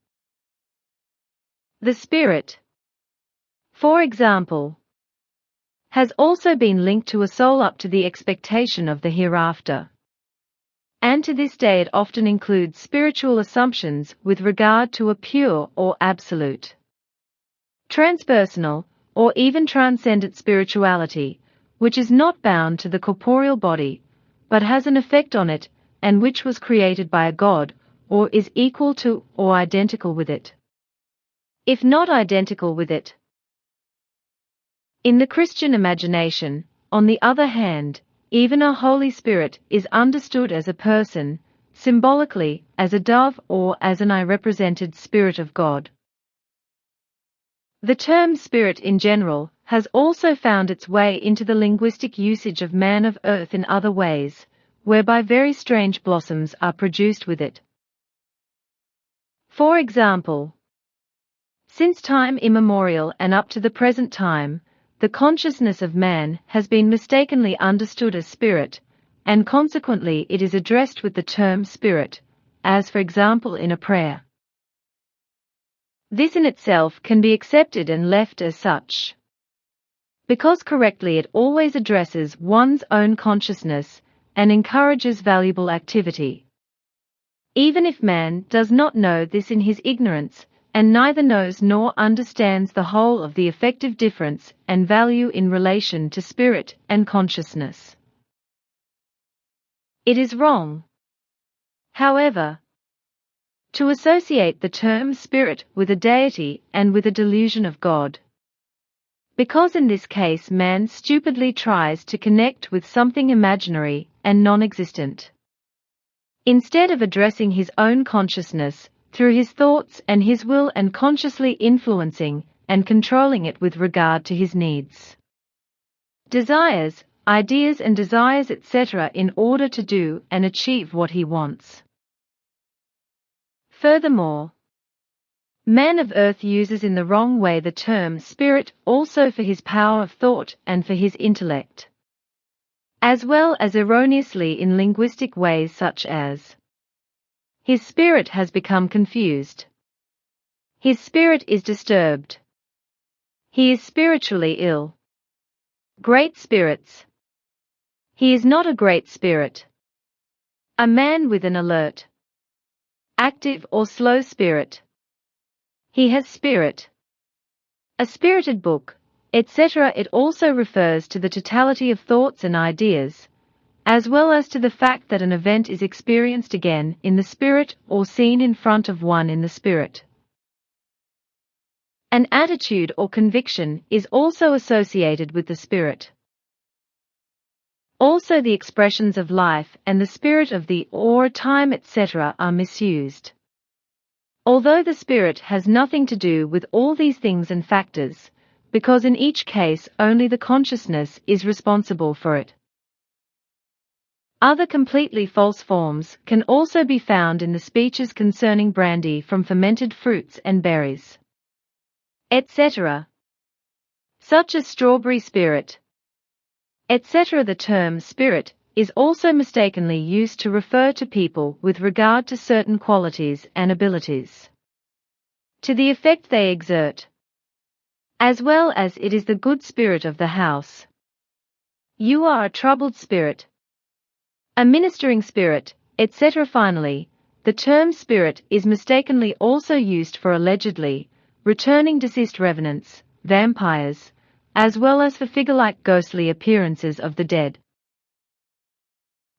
D: The spirit, for example, has also been linked to a soul up to the expectation of the hereafter. And to this day it often includes spiritual assumptions with regard to a pure or absolute, transpersonal, or even transcendent spirituality, which is not bound to the corporeal body, but has an effect on it, and which was created by a God, or is equal to or identical with it, if not identical with it. In the Christian imagination, on the other hand, even a Holy Spirit is understood as a person, symbolically, as a dove or as an unrepresented Spirit of God. The term spirit in general has also found its way into the linguistic usage of man of earth in other ways, whereby very strange blossoms are produced with it. For example, since time immemorial and up to the present time, the consciousness of man has been mistakenly understood as spirit, and consequently it is addressed with the term spirit, as for example in a prayer. This in itself can be accepted and left as such, because correctly it always addresses one's own consciousness and encourages valuable activity. Even if man does not know this in his ignorance, and neither knows nor understands the whole of the effective difference and value in relation to spirit and consciousness. It is wrong, however, to associate the term spirit with a deity and with a delusion of God, because in this case man stupidly tries to connect with something imaginary and non-existent, instead of addressing his own consciousness through his thoughts and his will and consciously influencing and controlling it with regard to his needs, desires, ideas and desires etc. in order to do and achieve what he wants. Furthermore, man of earth uses in the wrong way the term spirit also for his power of thought and for his intellect, as well as erroneously in linguistic ways such as his spirit has become confused, his spirit is disturbed, he is spiritually ill, great spirits, he is not a great spirit, a man with an alert, active or slow spirit, he has spirit, a spirited book, etc. It also refers to the totality of thoughts and ideas, as well as to the fact that an event is experienced again in the spirit or seen in front of one in the spirit. An attitude or conviction is also associated with the spirit. Also the expressions of life and the spirit of the or time etc. are misused. Although the spirit has nothing to do with all these things and factors, because in each case only the consciousness is responsible for it. Other completely false forms can also be found in the speeches concerning brandy from fermented fruits and berries, etc., such as strawberry spirit, etc. The term spirit is also mistakenly used to refer to people with regard to certain qualities and abilities, to the effect they exert, as well as it is the good spirit of the house. You are a troubled spirit, a ministering spirit, etc. Finally, the term spirit is mistakenly also used for allegedly returning deceased revenants, vampires, as well as for figure-like ghostly appearances of the dead.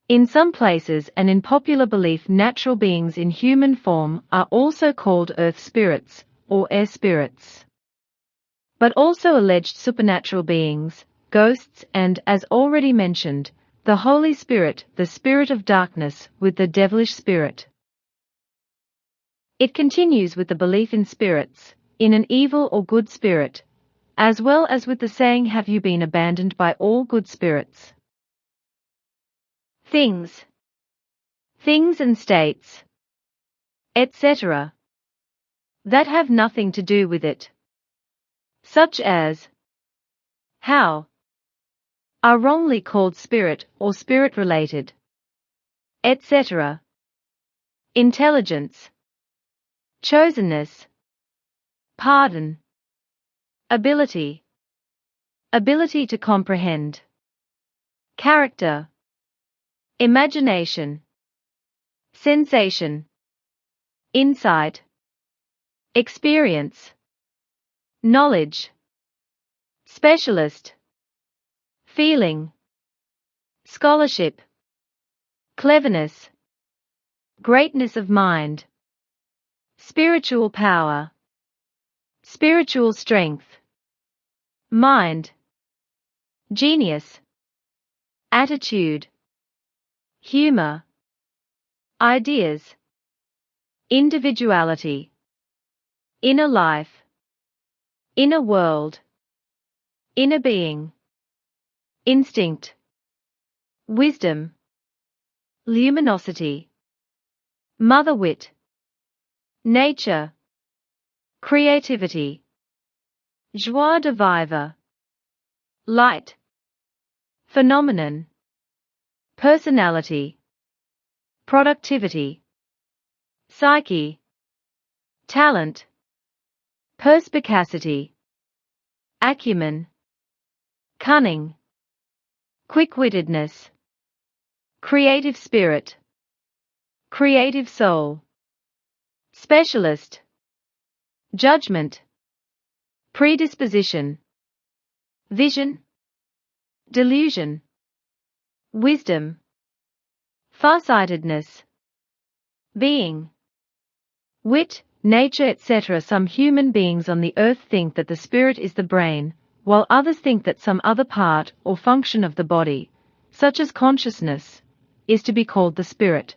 D: In some places and in popular belief, natural beings in human form are also called earth spirits or air spirits, but also alleged supernatural beings, ghosts, and, as already mentioned, the Holy Spirit, the spirit of darkness, with the devilish spirit. It continues with the belief in spirits, in an evil or good spirit, as well as with the saying, "Have you been abandoned by all good spirits?" Things and states, etc., that have nothing to do with it, such as how, are wrongly called spirit or spirit-related, etc. Intelligence, chosenness, pardon, ability to comprehend, character, imagination, sensation, insight, experience, knowledge, specialist, feeling, scholarship, cleverness, greatness of mind, spiritual power, spiritual strength, mind, genius, attitude, humor, ideas, individuality, inner life, inner world, inner being, instinct, wisdom, luminosity, mother wit, nature, creativity, joie de vivre, light, phenomenon, personality, productivity, psyche, talent, perspicacity, acumen, cunning, quick-wittedness, creative spirit, creative soul, specialist, judgment, predisposition, vision, delusion, wisdom, farsightedness, being, wit, nature, etc. Some human beings on the earth think that the spirit is the brain, while others think that some other part or function of the body, such as consciousness, is to be called the spirit.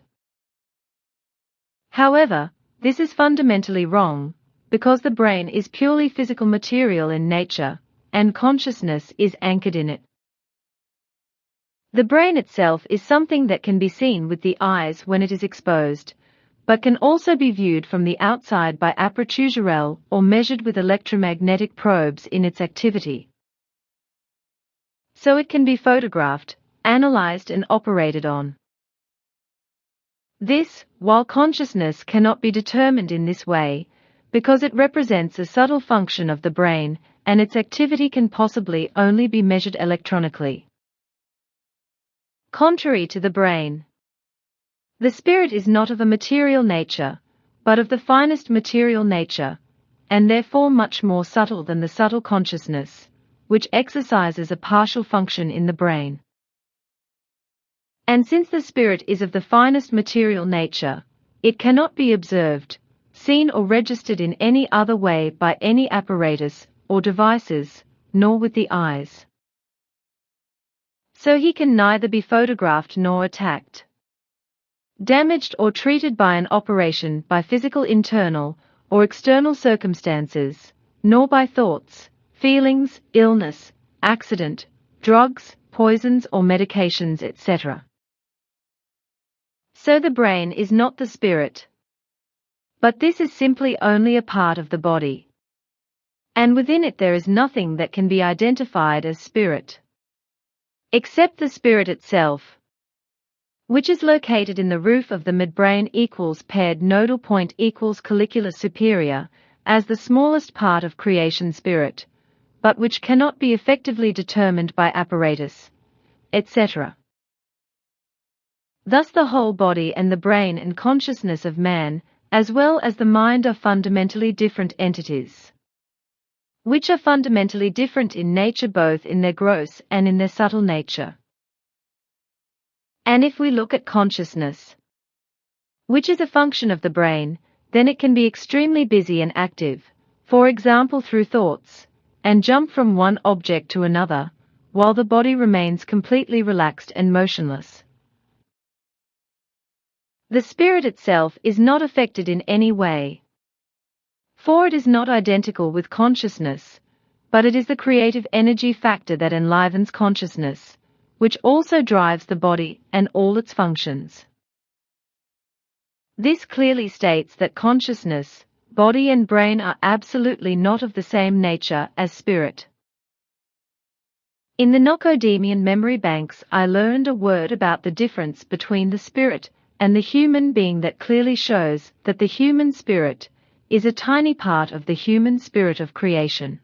D: However, this is fundamentally wrong, because the brain is purely physical material in nature, and consciousness is anchored in it. The brain itself is something that can be seen with the eyes when it is exposed, but can also be viewed from the outside by approach or measured with electromagnetic probes in its activity. So it can be photographed, analyzed, and operated on. This, while consciousness cannot be determined in this way, because it represents a subtle function of the brain, and its activity can possibly only be measured electronically. Contrary to the brain, the spirit is not of a material nature, but of the finest material nature, and therefore much more subtle than the subtle consciousness, which exercises a partial function in the brain. And since the spirit is of the finest material nature, it cannot be observed, seen or registered in any other way by any apparatus or devices, nor with the eyes. So he can neither be photographed nor attacked, damaged or treated by an operation by physical internal or external circumstances, nor by thoughts, feelings, illness, accident, drugs, poisons or medications, etc. So the brain is not the spirit. But this is simply only a part of the body. And within it there is nothing that can be identified as spirit, except the spirit itself, which is located in the roof of the midbrain equals paired nodal point equals collicular superior, as the smallest part of creation spirit, but which cannot be effectively determined by apparatus, etc. Thus the whole body and the brain and consciousness of man, as well as the mind, are fundamentally different entities, which are fundamentally different in nature, both in their gross and in their subtle nature. And if we look at consciousness, which is a function of the brain, then it can be extremely busy and active, for example through thoughts, and jump from one object to another, while the body remains completely relaxed and motionless. The spirit itself is not affected in any way, for it is not identical with consciousness, but it is the creative energy factor that enlivens consciousness, which also drives the body and all its functions. This clearly states that consciousness, body and brain are absolutely not of the same nature as spirit. In the Nocodemian memory banks I learned a word about the difference between the spirit and the human being that clearly shows that the human spirit is a tiny part of the human spirit of creation.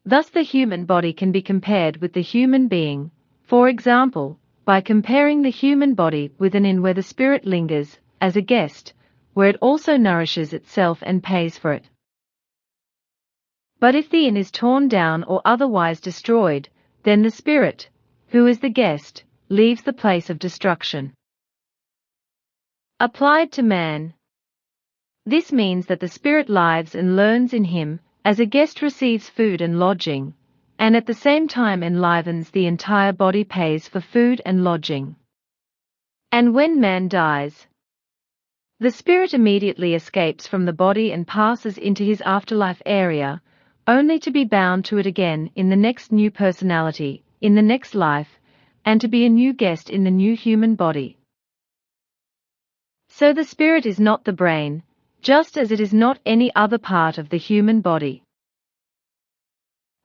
D: Thus the human body can be compared with the human being, for example, by comparing the human body with an inn where the spirit lingers as a guest, where it also nourishes itself and pays for it. But if the inn is torn down or otherwise destroyed, then the spirit, who is the guest, leaves the place of destruction. Applied to man, this means that the spirit lives and learns in him, as a guest receives food and lodging, and at the same time enlivens the entire body, pays for food and lodging. And when man dies, the spirit immediately escapes from the body and passes into his afterlife area, only to be bound to it again in the next new personality, in the next life, and to be a new guest in the new human body. So the spirit is not the brain, just as it is not any other part of the human body.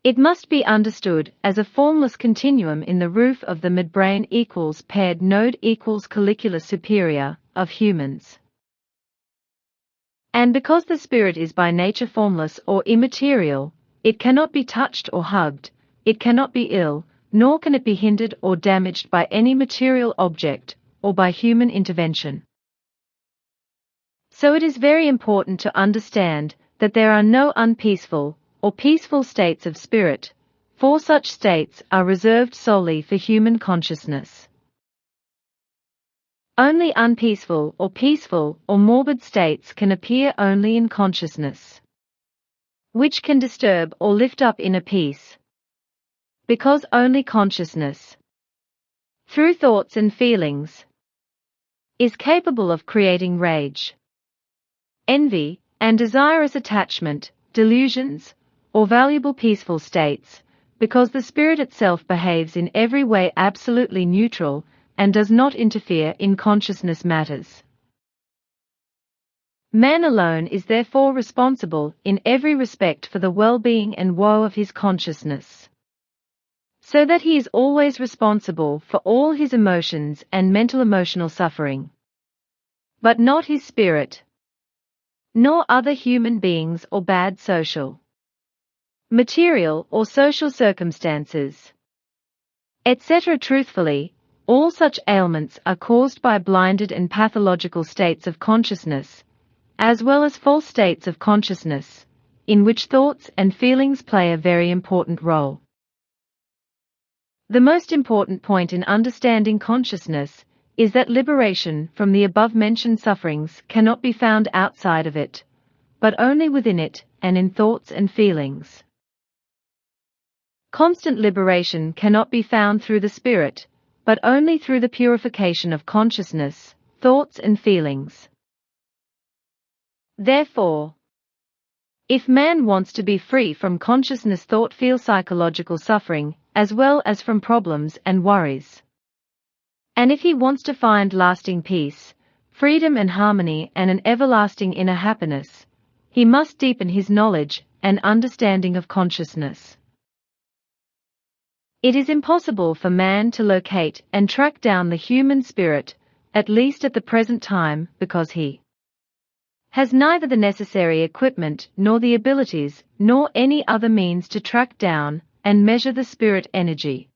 D: It must be understood as a formless continuum in the roof of the midbrain equals paired node equals collicular superior of humans. And because the spirit is by nature formless or immaterial, it cannot be touched or hugged, it cannot be ill, nor can it be hindered or damaged by any material object or by human intervention. So it is very important to understand that there are no unpeaceful or peaceful states of spirit, for such states are reserved solely for human consciousness. Only unpeaceful or peaceful or morbid states can appear only in consciousness, which can disturb or lift up inner peace, because only consciousness, through thoughts and feelings, is capable of creating rage, envy, and desirous attachment, delusions, or valuable peaceful states, because the spirit itself behaves in every way absolutely neutral and does not interfere in consciousness matters. Man alone is therefore responsible in every respect for the well-being and woe of his consciousness, so that he is always responsible for all his emotions and mental emotional suffering, but not his spirit, nor other human beings or bad social, material or social circumstances, etc. Truthfully, all such ailments are caused by blinded and pathological states of consciousness, as well as false states of consciousness, in which thoughts and feelings play a very important role. The most important point in understanding consciousness is that liberation from the above-mentioned sufferings cannot be found outside of it, but only within it and in thoughts and feelings. Constant liberation cannot be found through the spirit, but only through the purification of consciousness, thoughts and feelings. Therefore, if man wants to be free from consciousness, thought, feel psychological suffering, as well as from problems and worries, And if he wants to find lasting peace, freedom and harmony and an everlasting inner happiness, he must deepen his knowledge and understanding of consciousness. It is impossible for man to locate and track down the human spirit, at least at the present time, because he has neither the necessary equipment nor the abilities nor any other means to track down and measure the spirit energy.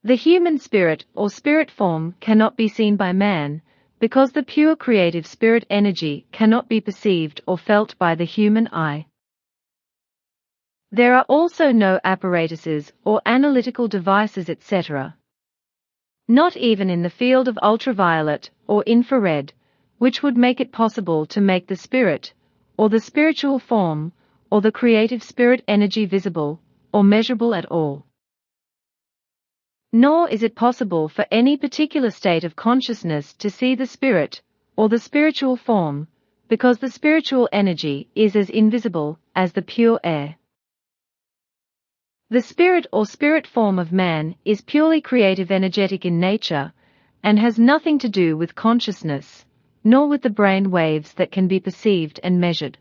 D: The human spirit or spirit form cannot be seen by man, because the pure creative spirit energy cannot be perceived or felt by the human eye. There are also no apparatuses or analytical devices, etc. Not even in the field of ultraviolet or infrared, which would make it possible to make the spirit, or the spiritual form, or the creative spirit energy visible or measurable at all. Nor is it possible for any particular state of consciousness to see the spirit, or the spiritual form, because the spiritual energy is as invisible as the pure air. The spirit or spirit form of man is purely creative energetic in nature, and has nothing to do with consciousness, nor with the brain waves that can be perceived and measured.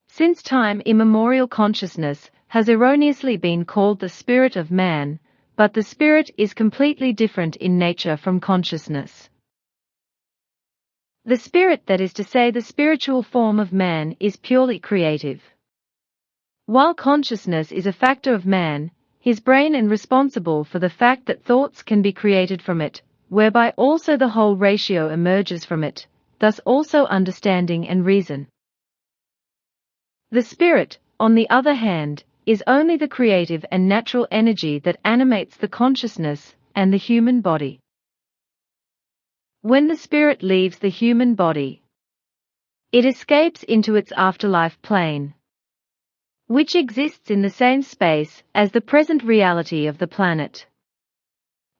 D: Since time immemorial, consciousness has erroneously been called the spirit of man, but the spirit is completely different in nature from consciousness. The spirit, that is to say the spiritual form of man, is purely creative. While consciousness is a factor of man, his brain, and responsible for the fact that thoughts can be created from it, whereby also the whole ratio emerges from it, thus also understanding and reason. The spirit, on the other hand, is only the creative and natural energy that animates the consciousness and the human body. When the spirit leaves the human body, it escapes into its afterlife plane, which exists in the same space as the present reality of the planet,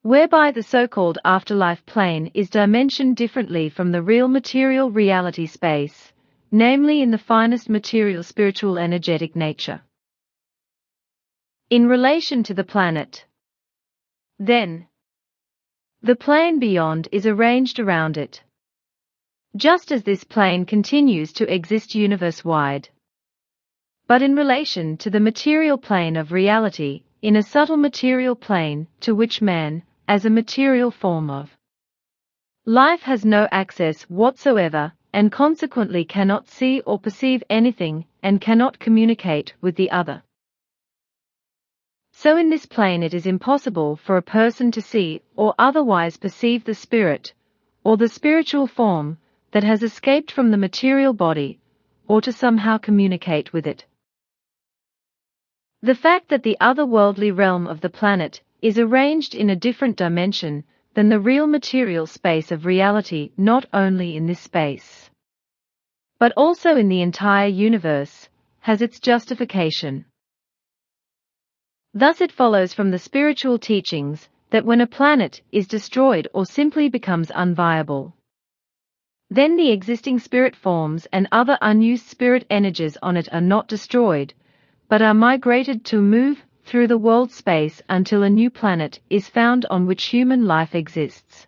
D: whereby the so-called afterlife plane is dimensioned differently from the real material reality space, namely in the finest material spiritual energetic nature. In relation to the planet, then, the plane beyond is arranged around it, just as this plane continues to exist universe-wide. But in relation to the material plane of reality, in a subtle material plane to which man, as a material form of life, has no access whatsoever, and consequently cannot see or perceive anything, and cannot communicate with the other. So in this plane it is impossible for a person to see or otherwise perceive the spirit, or the spiritual form, that has escaped from the material body, or to somehow communicate with it. The fact that the otherworldly realm of the planet is arranged in a different dimension than the real material space of reality, not only in this space, but also in the entire universe, has its justification. Thus it follows from the spiritual teachings that when a planet is destroyed or simply becomes unviable, then the existing spirit forms and other unused spirit energies on it are not destroyed, but are migrated to move through the world space until a new planet is found on which human life exists.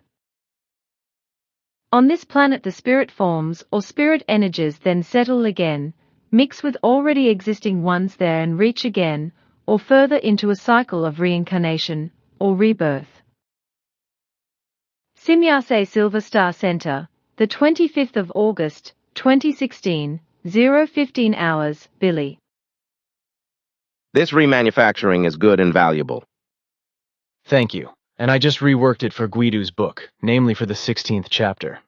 D: On this planet the spirit forms or spirit energies then settle again, mix with already existing ones there, and reach again, or further, into a cycle of reincarnation or rebirth. Simyase Silver Star Center, the 25th of August, 2016, 0:15 hours, Billy.
C: This remanufacturing is good and valuable.
B: Thank you, and I just reworked it for Guido's book, namely for the 16th chapter.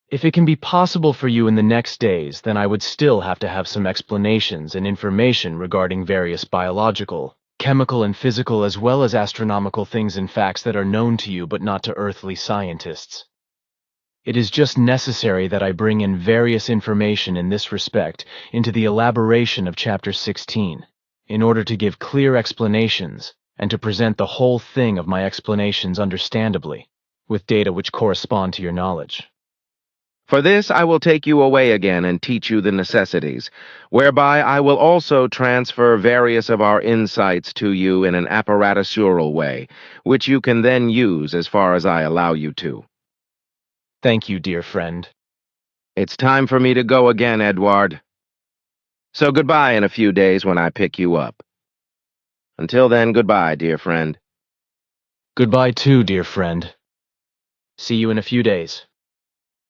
B: If it can be possible for you in the next days, then I would still have to have some explanations and information regarding various biological, chemical and physical as well as astronomical things and facts that are known to you but not to earthly scientists. It is just necessary that I bring in various information in this respect into the elaboration of chapter 16, in order to give clear explanations and to present the whole thing of my explanations understandably, with data which correspond to your knowledge.
C: For this I will take you away again and teach you the necessities, whereby I will also transfer various of our insights to you in an apparatisural way, which you can then use as far as I allow you to.
B: Thank you, dear friend.
C: It's time for me to go again, Edward. So goodbye in a few days when I pick you up. Until then, goodbye, dear friend.
B: Goodbye too, dear friend. See you in a few days.